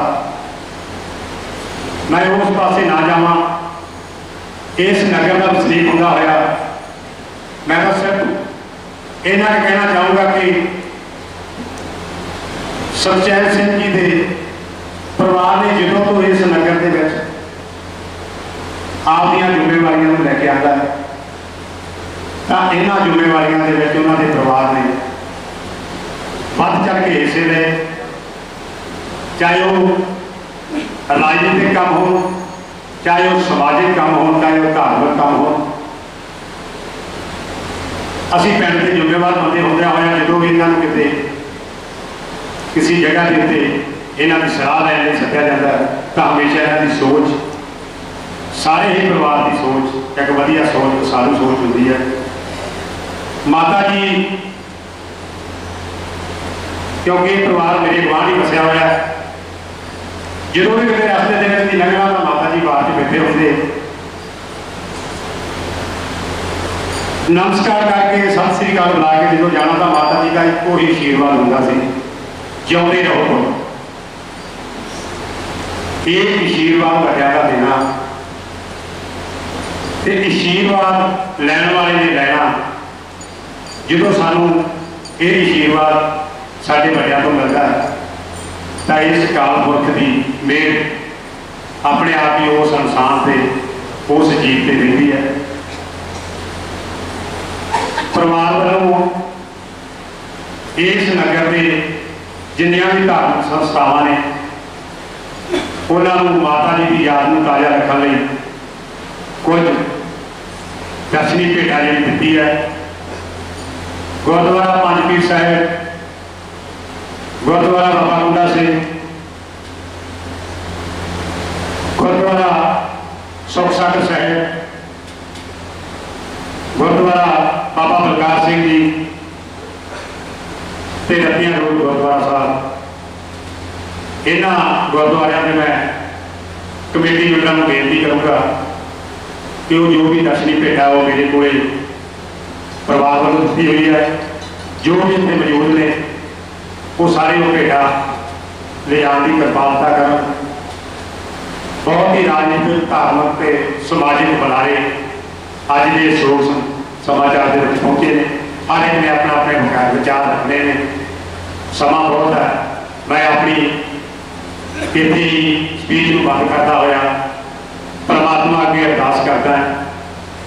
मैं उस पासे ना जावा, इस नगर का वसनीक होंदा होया मैं तो सिर्फ इन्ना कहना चाहूँगा कि सचैन सिंह जी के परिवार ने जो तो इस नगर के आपदियां जिम्मेवारियों लैके आता है तो इन्होंने जिम्मेवारियों के परिवार ने बढ़ चढ़ के हिस्से ले, चाहे वो राजनीतिक काम हो, चाहे वो समाजिक काम हो, चाहे वो धार्मिक काम हो। असी पिंड के जिम्मेवार बंदे होंदे होया जो भी इन्हों किते किसी जगह के उत्ते इन्हों की सलाह लैन लई सद्दिया जाता है, तो हमेशा इन्हों की सोच सारे ही परिवार की सोच एक वधिया सोच सारू सोच होती है। माता जी क्योंकि परिवार मेरे गुआढ़ ही बसिया हुआ है, जो भी किसी रास्ते के लंघना तो माता जी बाहर से बैठे होंगे, नमस्कार करके सत श्री अकाल बुला के जो जाना था माता जी का एक ही आशीर्वाद होता सी, जिउंदे रहो। एक आशीर्वाद बच्चा का देना ते आशीर्वाद लैन वाले ने लेना। जो सानू ये आशीर्वाद साढ़े बड़िया तो मिलता है तो इस काल पुरख की मेहर अपने आप ही उस इंसान से उस जीव से रही है। परिवार वालों इस नगर के जिन्नियां भी धार्मिक संस्थावां ने उन्होंने माता जी की याद में ताज़ा रखने लई कुछ दर्शनी भेटा जी दी है। गुरुद्वारा पंजपीर साहिब, गुरुद्वारा बाबा कुंडा सिंह, गुरुद्वारा सुखसागर साहिब, गुरुद्वारा बाबा बलकार सिंह जी ते रतियां रोड गुरुद्वारा साहब, इन्होंने गुरुद्वारों में मैं कमेटी मेंबरों को बेनती करूँगा कि वो जो भी दर्शनी भेटा वो मेरे को परिवार वालों दी हुई है। जो भी इतने मौजूद ने वो सारे वो भेटा ले आने की कृपालता कर। बहुत ही राजनीतिक धार्मिक ते समाजिक बुलारे अज के शोक समाचार के पहुंचे ने। हर एक ने अपना अपने विचार रखने ने। समा बहुत है, मैं अपनी इतनी स्पीच को बंद करता हुआ परमात्मा अगे अरदास करता है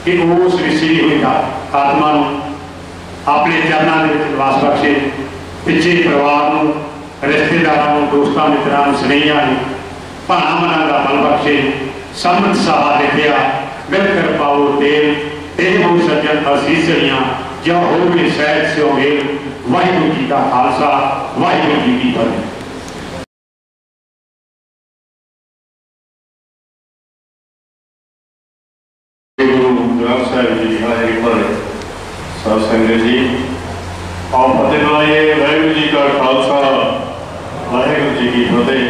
कि उस विसरी हुई आत्मा अपने चरणों के निवास बख्शे। पिछे परिवार को, रिश्तेदारों, दोस्तों, मित्रों, स्नेहिया भाणा मना का बल बख्शे। समत सहा लिखिया मिलकर पाओ तेल, तेल हो सज्जन असीसियां जो हो भी सहज से मेल। वाहिगुरू जी का खालसा, वाहिगुरू जी की फतेह। ग्रंथ साहिब जी हाजिरी पर सब संगत जी और फतेह बुलाइए। वाहिगुरू जी का खालसा, वाहिगुरू जी की फतेह।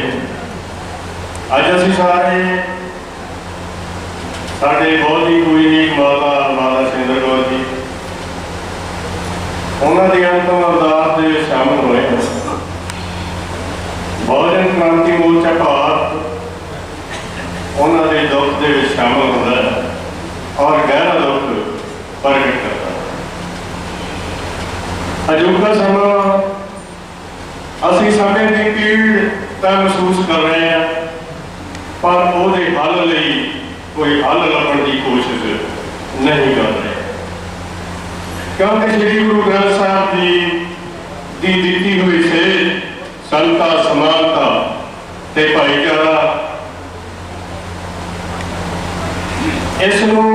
अज असी सारे साढ़े बहुत ही कोई नहीं माता सिंदर कौर जी उन्होंने अंतिम अरदास में शामिल हुए। बहुजन क्रांति मोर्चा भारत उन्होंने दुख के शामिल होता है और गहरा दुख प्रगट करता है। अजोका समा असी समय की पीड़ तो महसूस कर रहे हैं, पर वो हल लई कोई हल लभण की कोशिश नहीं कर रहे, क्योंकि श्री गुरु ग्रंथ साहब जी की दी हुई से संता समानता ते भाईचारा इसनों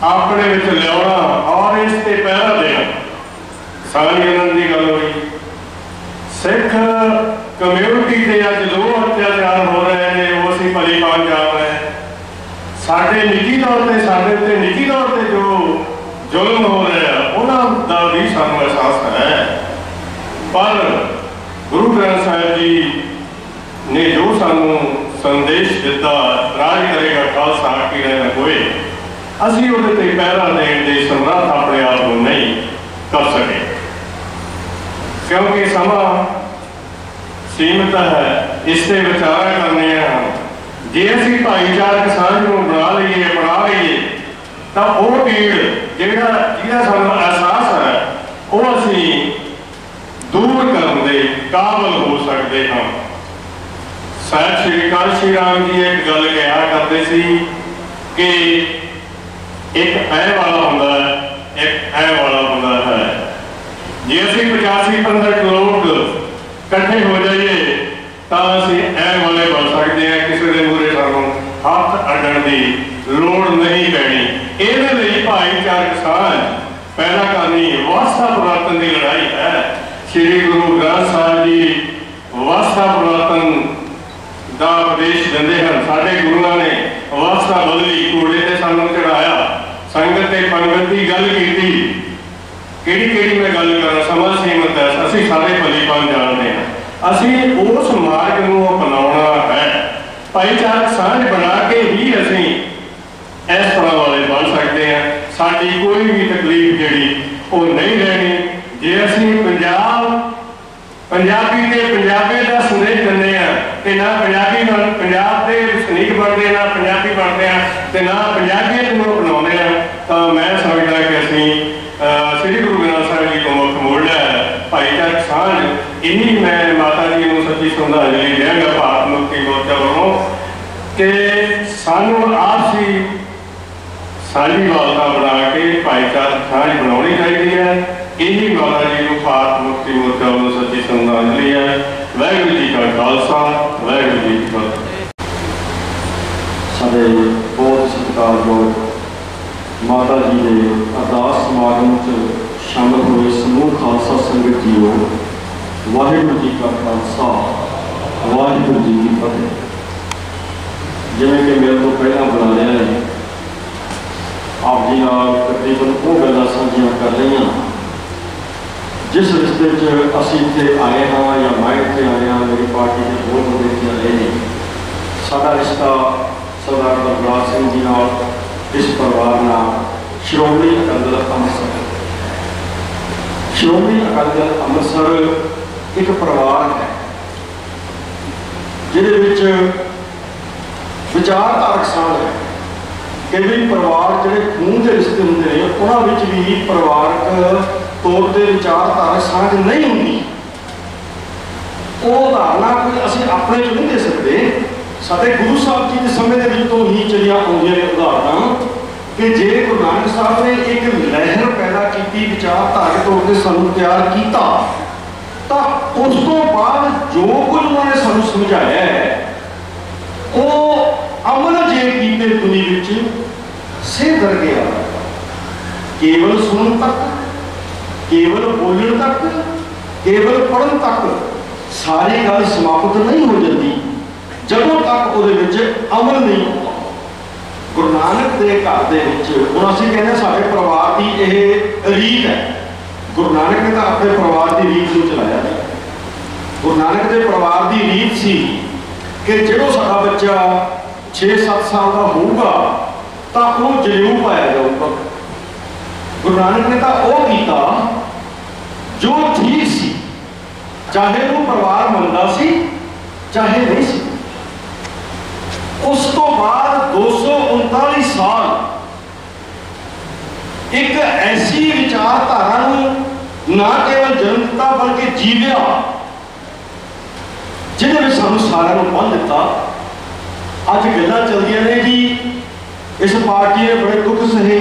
अपने विच लियाना और इस ते पहरा देना सारी आनंद की गल हुई। सिख कम्यूनिटी के अज जो अत्याचार हो रहे हैं वो असी भली भांति जा रहे हैं। साढ़े निजी तौर पर साढ़े उत्ते निजी तौर पर जो जुल्म हो रहे हैं उन्होंने भी सानू एहसास है, पर गुरु ग्रंथ साहिब जी ने जो सानू संदेश दिता राज करेगा खालसा की रहना कोई, असी वो पहरा देने के समर्थ अपने आप को नहीं कर सके, क्योंकि समा सीमित है। इससे विचार करने जे असी भाईचारक सांझ को बना लीए तो वो भीड़ जिहड़ा सानू एहसास है वो असी दूर करने के काबिल हो सकते हैं। शायद श्री काल श्री राम जी एक गल कहा करते सी कि एक ऐ वाला होंदा है, एक ऐ वाला होंदा है। जे असी 85-85 करोड़ इकट्ठे हो जाइए तो असीं ऐन वाले बन सकते हैं। किसी के मूहरे सानूं हथ अड्डण की लोड़ नहीं पैनी। इहदे लई भाईचारक साझ पैदा करनी वास्ता पुरातन की लड़ाई है। श्री गुरु ग्रंथ साहिब जी वास्ता पुरातन का उपदेश देंदे हैं। साडे गुरुआं ने वास्ता बदली घोड़े ते सानूं चढ़ाया, संगत ते पंगत की गल कीती। किहड़ी मैं गल करा, समा सीमित है, असीं सारे भलीभांत जानते हैं। असीं उस मार्ग नूं अपनाउणा है। भाईचारक साझ बना के ही असीं इस तरह वाले बन सकते हैं। साडी कोई भी तकलीफ जिहड़ी वो नहीं रहनी जे असीं पंजाबी ते पंजाबी का संदेश दिंदे हैं ते ना पंजाबी पंजाब के वसनीक बनते ना पंजाबी बनते हैं ते ना पंजाबीयत नूं अपनाउंदे हैं। तो मैं समझदा कि असीं श्री गुरु ग्रंथ साहिब जी को मुख मोड़ लिया है। भाईचारक साझ इन्हीं मैं माता जी को सच्ची श्रद्धांजलि देंगा भारत मुक्ति मोर्चा वालों कि सानू आपसी साझीवालता बना के भाईचारक साझ बनानी चाहिए है। इन्हीं माता जी को भारत मुक्ति मोर्चा वालों सच्ची श्रद्धांजलि है। वाहिगुरू जी का खालसा, वाहिगुरू जी की फतेह। साडे बहुत सत्कारयोग माता जी के अरदास समागम शामिल हुए समूह खालसा संगत जीओ, वाहिगुरू जी का खालसा, वाहिगुरू जी की फतेह। जिवें कि मेरे तो पहला बुलाया है, आप जी तकरीबन वो गल्लां साझियां कर रही जिस रिश्ते असीं इत्थे आए हाँ या मैं इत्थे आया, मेरी पार्टी के बहुत बड़े इत्थे आए हैं। साडा रिश्ता सरदार बलराज सिंह जी नाल, इस परिवार नाल श्रोमणी अकाली दल अमृतसर, श्रोमणी अकाली दल अमृतसर एक परिवार है जिहदे विच विचारधारक साझ है। कई परिवार जिहड़े खून के रिश्ते होंदे ने उन्हां विच भी परिवारक तौर पर विचारधारक साझ नहीं होंदी। वो धारणा कोई असीं अपने चों नहीं दे सकते। साडे गुरु साहब जी के समय के विच तो ही चलिया आउंदियां ने उदाहरणां कि जे गुरु नानक साहब ने एक लहर पैदा की, विचारधारक तौर पर सानूं तैयार किया, तो उस तो बाद जो कुछ उन्होंने सानूं समझाया है वो अमल जे कीते दुनिया विच से दर गया। केवल सुन तक, केवल बोलण तक, केवल पढ़न तक सारी गल समाप्त नहीं हो जाती जदों तक वो अमल नहीं होता। गुरु नानक के घर के हम असीं कहते साडे परिवार की यह रीत है। गुरु नानक ने तो अपने परिवार की रीत को चलाया है। गुरु नानक के परिवार की रीत सी कि जो साडा बच्चा 6-7 साल का होगा तो वह जनेऊ पाया जाऊगा। गुरु नानक ने तो वह किया जो ठीक सी, चाहे वो परिवार मनता सी चाहे नहीं सी। उस तो बाद 239 साल एक ऐसी विचारधारा ना केवल जन्म दिता बल्कि जीविया जिन्हें सानू सारा बन दिता। अज गल्लां चलदियां ने जी इस पार्टी ने बड़े दुख सहे,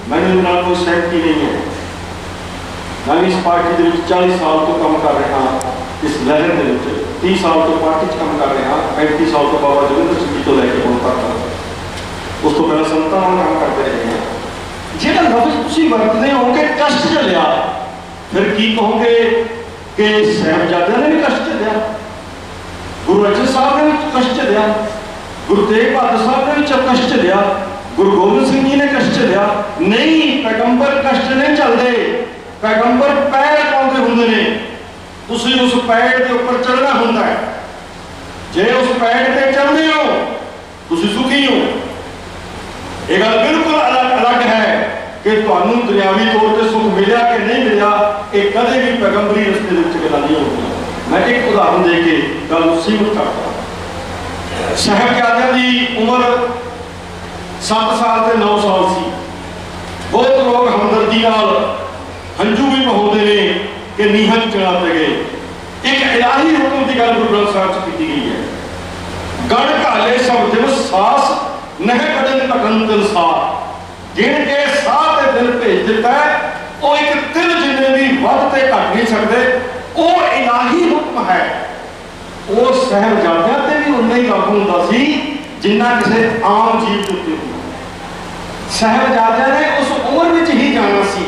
मैंने उन्होंने कोई सहमति नहीं है। मैं इस पार्टी के 40 साल तो काम कर रहा, इस लहर के 30 साल तो पार्टी काम कर रहा, 35 साल तो बाबा जोगिंदर सिंह जी तो लैके हम तक उस तो पहले संतां काम करते रहे हैं। जो लफ्ज तुसीं वरतदे हो कि कष्ट झलिया, फिर की कहोगे कि साहिबजादियां ने भी कष्ट झलिया, गुरु अर्जन साहब ने भी कष्ट झलिया, गुरु तेग बहादुर साहब ने भी कष्ट झलिया, गुरु गोबिंद सिंह जी ने कष्ट झलिया। नहीं, पैगंबर कष्ट नहीं चलते, पैगंबर पैर पाउंदे हुंदे ने। तुसीं उस पैर के ऊपर चढ़ना हुंदा है। जे उस पैर पे चलते हो तुसीं सुखी हो। ये गल बिल्कुल अलग है कि तुहानूं दुनियावी तौर पर सुख मिलिया कि नहीं मिलिया, ये कदे भी पैगंबरी रस्ते में गल्लां नहीं होंदियां। मैं एक उदाहरण दे के गल सीमित करता। साहिबजादियां की उम्र 7 साल से 9 साल सी। बहुत लोग हमदर्दी नाल हंझू भी बहाउंदे ने कि नीहन चढ़ाते गए। एक इलाही हुक्म की गल गुरु ग्रंथ साहिब की गई है। गढ़ घाले सब दिवस सास नह कड़न तकन तिल सार, जिनके साह ते दिल भेज दिता है वो एक तिल जिन्ने भी वध ते घट नहीं सकते। वो इलाही हुक्म हुक्म है वो साहिबजादियां ते भी उन्ना ही लागू हुंदा सी जिन्ना किसी आम जीव के उत्ते हुंदा। साहिबजादियां ने उस उम्र विच ही जाना सी,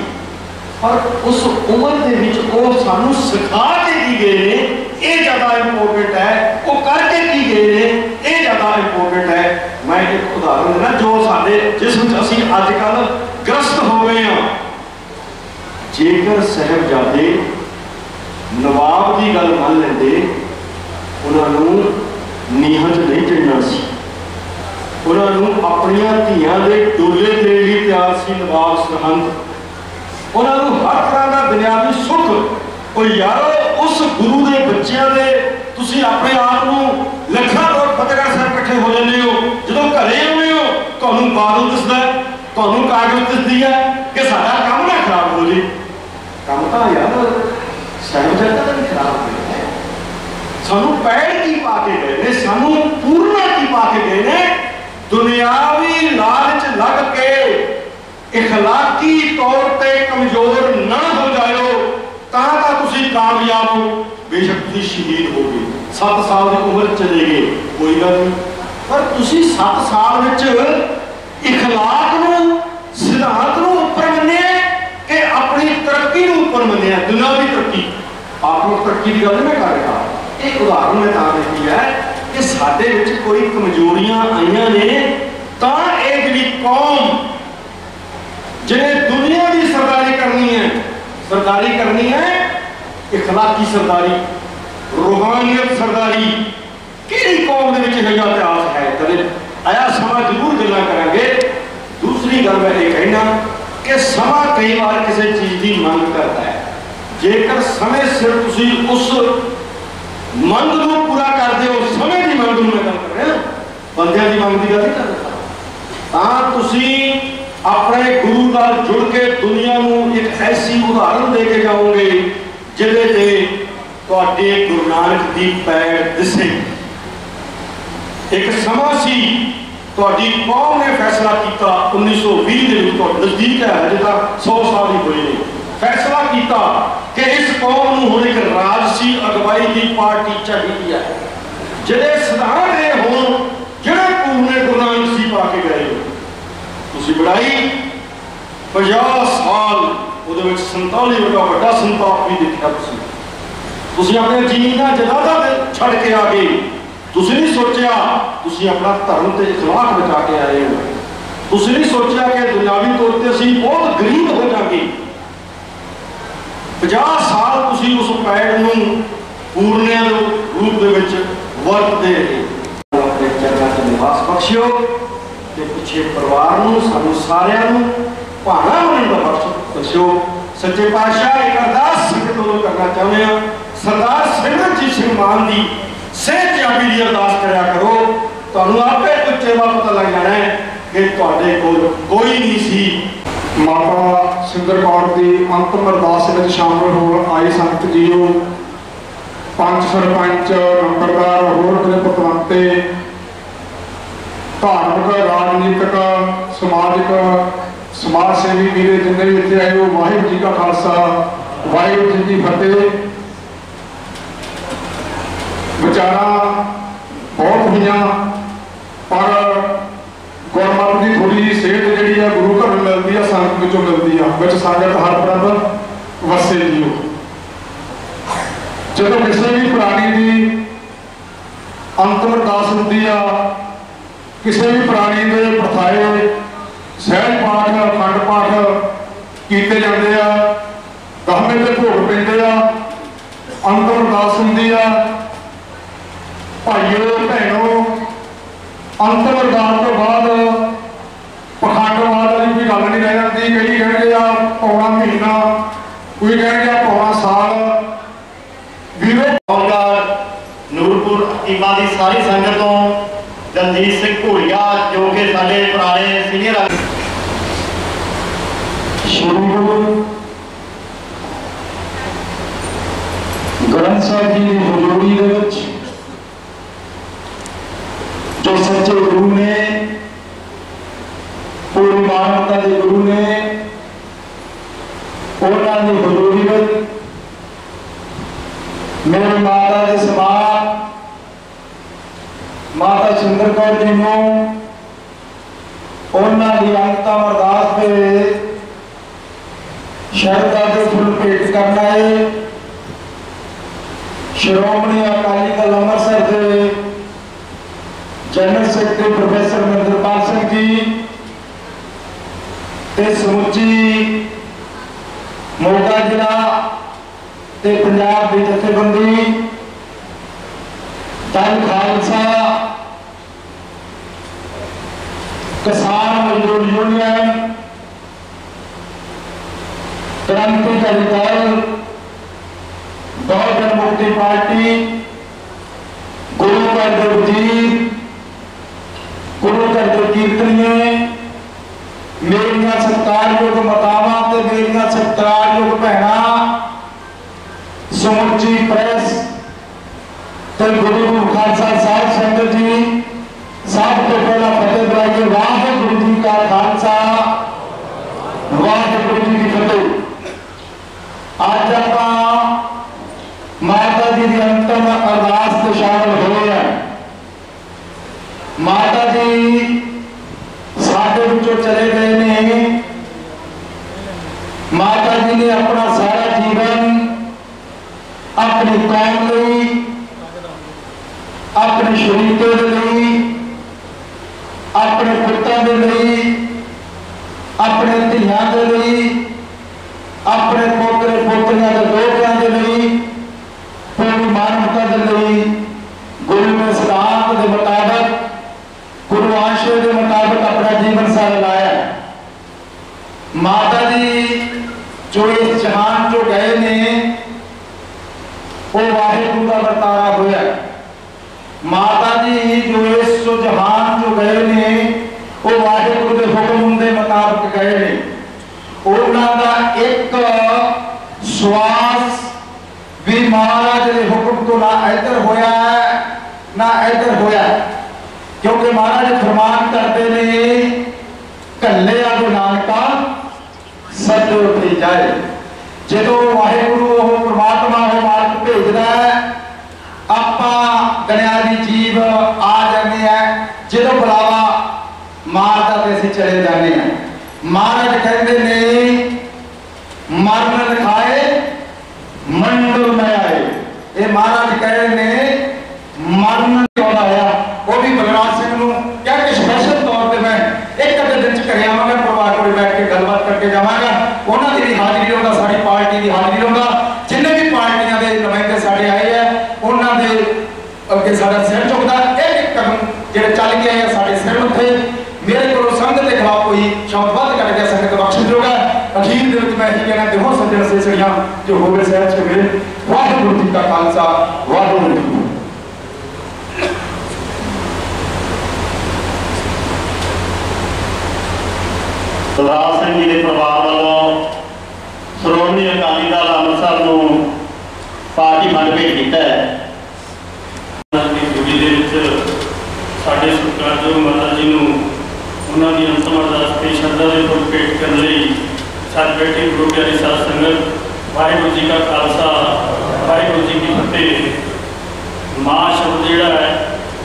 पर उस उम्र दे विच वो सानू सिखा के की गए ने ये ज़्यादा इंपोर्टेंट है, वो करके की गए ने ये ज़्यादा इंपोर्टेंट है। मैं एक उदाहरण देना जो साडे जिस विच असीं अजकल ग्रस्त हो गए हैं। जेकर साहिबजादे नवाब की गल मान लेंदे उन्होंने नीहां च नहीं चढ़ना सी, उन्होंने अपनिया धियां दे डोले देने लिए तैयार सी नवाब सरहंद, उन्होंने हर तरह का दुनियावी सुख। और यार उस गुरु के बच्चों के तुसीं अपने आप को लखा लोग फतेहगढ़ साहब इकट्ठे हो जाते हो, जो घरे आने हो तुहानूं बादल दिसदा है, तुहानूं कागज दिसदी है कि साडा काम ना खराब हो जाए। काम तो यार साहिबजादा का भी खराब हो गया है। सानू पैड़ की पा के गए ने, सानू पूर्णा की पा के गए ने। दुनियावी लालच लग के इखलाकी तौर पर कमजोर ना हो जाओ तां तुसीं कामयाब हो। बेशक तुसीं शहीद हो गए, 7 साल की उम्र चले गए, कोई गल नहीं, पर तुसीं 7 साल विच इखलाक नूं सिद्धांत नूं उपर मन्निया कि अपनी तरक्की नूं उपर मन्निया। दुनियावी तरक्की आप तरक्की की गल नहीं कर रहा, एक उदाहरण मैं तां देती है कि साडे विच कोई कमजोरियां आईयां ने तां ये जिहड़ी कौम जिन्हें दुनिया की सरदारी करनी है, सरदारी करनी है इखलाकी सरदारी, रूहानियत सरदारी, किहड़ी कौम दे विच इहो इतिहास है? कदे आया समा जरूर गल्लां करांगे। दूसरी गल मैं ये कहना कि समा कई बार किसी चीज़ की मंग करता है, जेकर समय सिर तुसीं उस मंग को पूरा करते हो, समय की मंग मैं गल कर रहा, बंदियां की मंग की गल नहीं कर रहा, तां तुसीं अपने गुरु नाल जुड़ के दुनिया को एक ऐसी उदाहरण दे के जाओगे जिहदे ते तुहाडे गुरु नानक दी पैड़ दिसे। एक समा सी तुहाडी कौम ने फैसला किया 1920 के नज़दीक है, हजे तक 100 साल ही हुए ने, फैसला किया कि इस कौम को हुण एक राजसी अगवाई की पार्टी चाहिए है, जिहदे सिद्धांत ये होण जिहड़े पूरे गुरु नानक जी पा के गए। तुसीं बढ़ाई 50 साल उहदे विच 47 वड्डा वड्डा संताप भी देखा। तुसीं अपने जीवन का जनादा छड़ के आ गए, तुसीं नहीं सोचा तुसीं अपना धर्म ते इखलाक बचा के आए हो, तुसीं नहीं सोचा कि दुनियावी तौर पर असीं बहुत गरीब हो जाएंगे। 50 साल तुसीं उस पैड़ नूं पूर्णिया रूप दे विच वरतदे रहे। अपने चरनां च निवास बख्शियो ते पिछे परिवार नूं सानूं सारिआं नूं भाणा मनण दा बख्शियो। सच्चे पातशाह एक अरदास संगत नूं करना चाहुंदे हां, सरदार सिमरनजीत सिंह मान दी सेहत याबी की अरदास कराया करो, तुहानूं आपे कुछ चेवा पता लग जाना है कि तुहाडे कोल कोई नहीं सी। माता सिंदर कौर की अंतिम अरदास में शामिल हो आई संगत जीओ, पंच सरपंच नंबरदार होर मेरे पतवंते धार्मिक राजनीतिक समाजिक समाज सेवी वीरे जिन्हें भी इतने आए हो, वाहिगुरू जी का खालसा वाहिगुरू जी की फतेह। विचारा बहुत हुई पर गुरमत की थोड़ी सेहत जी है गुरु घर मिलती है, संगत विचों मिलती है, विच संगत हर प्रभ वसे जीओ। जो किसी भी प्राणी की अंतिम अरदास होती है, किसी भी प्राणी के प्रथाए सहज पाठ अखंड पाठ किए जाते हैं, दहमे से भोग पेंदे आ, अंतिम अरदास होती है। भाइयों भैनों अंतिम अरदास तो बाद पखंडवाद वाली कोई गल नहीं रह जाती। कई कहेंगे आ पौना महीना, कोई कहेंगे आ पौना साल। नूरपुर हकीमा की सारी संगतों दलजीत सिंह घोड़िया जो कि साडे पुराने सीनियर ग्रंथ साहिब जी की हजूरी दे जो सच्चे गुरु ने, पूरी मानवता के गुरु ने, उन्होंने हजूरी में मेरे मां माता के समान माता सुंदर कौर जी को उन्होंने अंतिम अरदास पे शरधा के फुल भेंट करना है। श्रोमणी अकाली दल अमृतसर के general secretary professor Mahendrapal Singh ji ते समुची मोगा जिला ते पंजाब की जथेबंदी दल खालसा किसान मजदूर यूनियन क्रांतिकारी दल बहुजन मुक्ति पार्टी गुरु घर के वजीर गुरु घर के कीर्तनीय मेरिया सत्कारयोग मातावां ते मेरिया सत्कारयोग भैणां समुची प्रेस ते गुरु खालसा साहिब संगत जी सब तो पहला फतेह बुलाइए। वाहिगुरु जी का खालसा वाहिगुरु जी की फतेह। आज आप माता जी की अंतिम अरदास से शामिल हुए हैं। माता जी साडे विचों चले गए ने। माता जी ने अपना सारा जीवन अपनी कौम लई अपने शरीकों के लिए अपने पुत्रों के लिए अपने धियां के लिए अपने पोतरे पोतरियां के दोहत्यां के लिए पूरी मानवता के लिए गुरु ने सिद्धांत के मुताबिक गुरु आशय के मुताबिक अपना जीवन सारा लाया। माता जी जो इस जहान जो गए ने वो वाहिगुरु का वर्तारा होया। माता जी जो इस जहान जो गए ने वो वाहिगुरु के हुक्म के मुताबिक गए ने। उन्हों का एक श्वास भी महाराज के हुक्म तो ना इधर होया है ना इधर होया, क्योंकि महाराज फरमान करते ने कल्ले आगो नानका सजो उठी जाए। जो वाहिगुरु परमात्मा वो मार्ग भेजता है आपा गणियादी जीव आ जाने हैं। जो बुलावा मारता तो असीं चले जाने हैं। महाराज कहते ने मरण लिखाए मंडल में आए। ये महाराज कहे ने मरण आया वो भी बलराज सिंह को क्या कि स्पेशल तौर पर मैं एक अद्धे दिन कर आवागा, परिवार को बैठ के गलबात करके जावागा। उन्होंने की हाजिरी लूंगा, साड़ी पार्टी की हाजिरी लूंगा। जिन्हें भी पार्टियां के नुमाइंदे साढ़े आए हैं उन्होंने अगे सारा सिर चुकता एक कदम जो चल के आए साढ़े सिर उत्थे। मेरे को संगत के खिलाफ कोई शब्द बद कर गया, संगत बख्श होगा। अखीर मैं यही कहना कि हो सज्जन से सड़ियां जो हो गए शहर च मेरे। वाहिगुरु जी का खालसा वाहिगुरु जी। बलराज सिंह जी के परिवार वालों श्रोमणी अकाली दल अमृतसर को पार्टी फंड भेंट किया है। ड्यूटी के साढ़े सत्कारयोग माता जी को उन्होंने अंतिम अरदास से श्रद्धा के फुल भेंट करने लिए साथ बैठी गुरु प्यारी साध संगत। वाहिगुरु जी का खालसा वाहिगुरु जी की फतेह। माँ शब्द जोड़ा है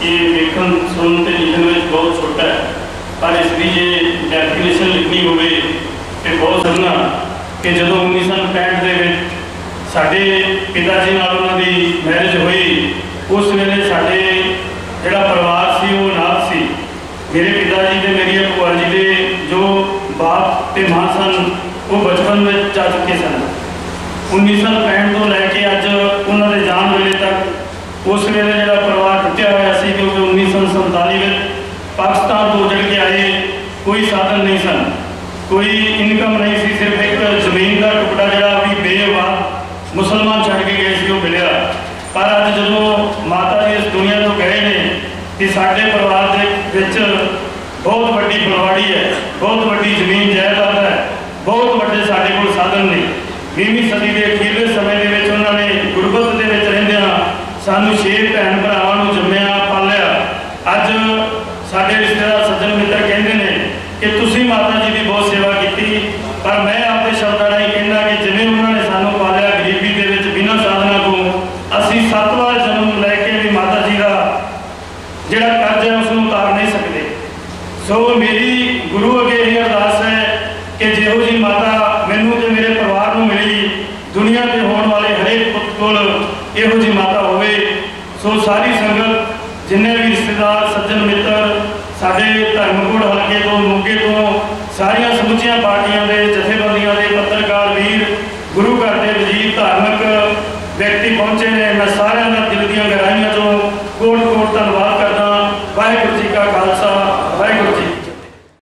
ये देखन सुनते लिखने में बहुत छोटा है, पर इसकी जो डेफिनेशन लिखनी हो बहुत समझना कि जो 1965 साढ़े पिताजी नाल उन्होंने मैरिज हुई उस वेले साढ़े जोड़ा परिवार से वो नाथ सी। मेरे पिताजी ने मेरी भूआ जी के जो बाप ते मां सन वो बचपन में जा चुके सन। 1965 तो लैके अज उन्होंने जान वेले तक उस वेले जो परिवार टुटिया हुआ सी, क्योंकि 1947 में पाकिस्तान तो उजड़ के आए, कोई साधन नहीं सन, कोई इनकम नहीं सी, सिर्फ एक जमीन का टुकड़ा जोड़ा भी बेवाद मुसलमान छड़ के गए वो मिले। पर अज जो माता जी इस दुनिया तो गए ने कि साढ़े परिवार के बहुत वड्डी फुलवाड़ी है, बहुत वड्डी जमीन जायदाद है, बहुत वड्डे साढ़े कोल साधन ने। 20वीं सदी के अखीरले समय के उन्होंने गुरबत के रहंदियां सानू 6 भैन भरावां जम्मिया पालिया। अज साढ़े रिश्तेदार सज्जन मित्र कहते हैं कि तुसी माता जी की बहुत सेवा की, पर मैं अपने शब्दां राही कहना कि जिवें उन्होंने सानू पालिया गरीबी के बिना साधना को असीं 7 वार जन्म लैके भी माता जी का जिहड़ा कर्ज है उसनूं उतार नहीं सकते। सो मेरी गुरु अगे यही अरदास है कि जिहो जी माता मैनू ते मेरे परिवार नूं मिली, दुनिया के होने वाले हरेक पुत कोल इहो जी माता होवे। सो सारी संगत जिन्ने भी रिश्तेदार सज्जन मित्र साडे धर्मकोट हल्के तो मोगे तो सारिया समुचिया पार्टियां दे जथेबंदियां दे पत्रकार वीर गुरु घर के वजीर धार्मिक व्यक्ति पहुंचे ने,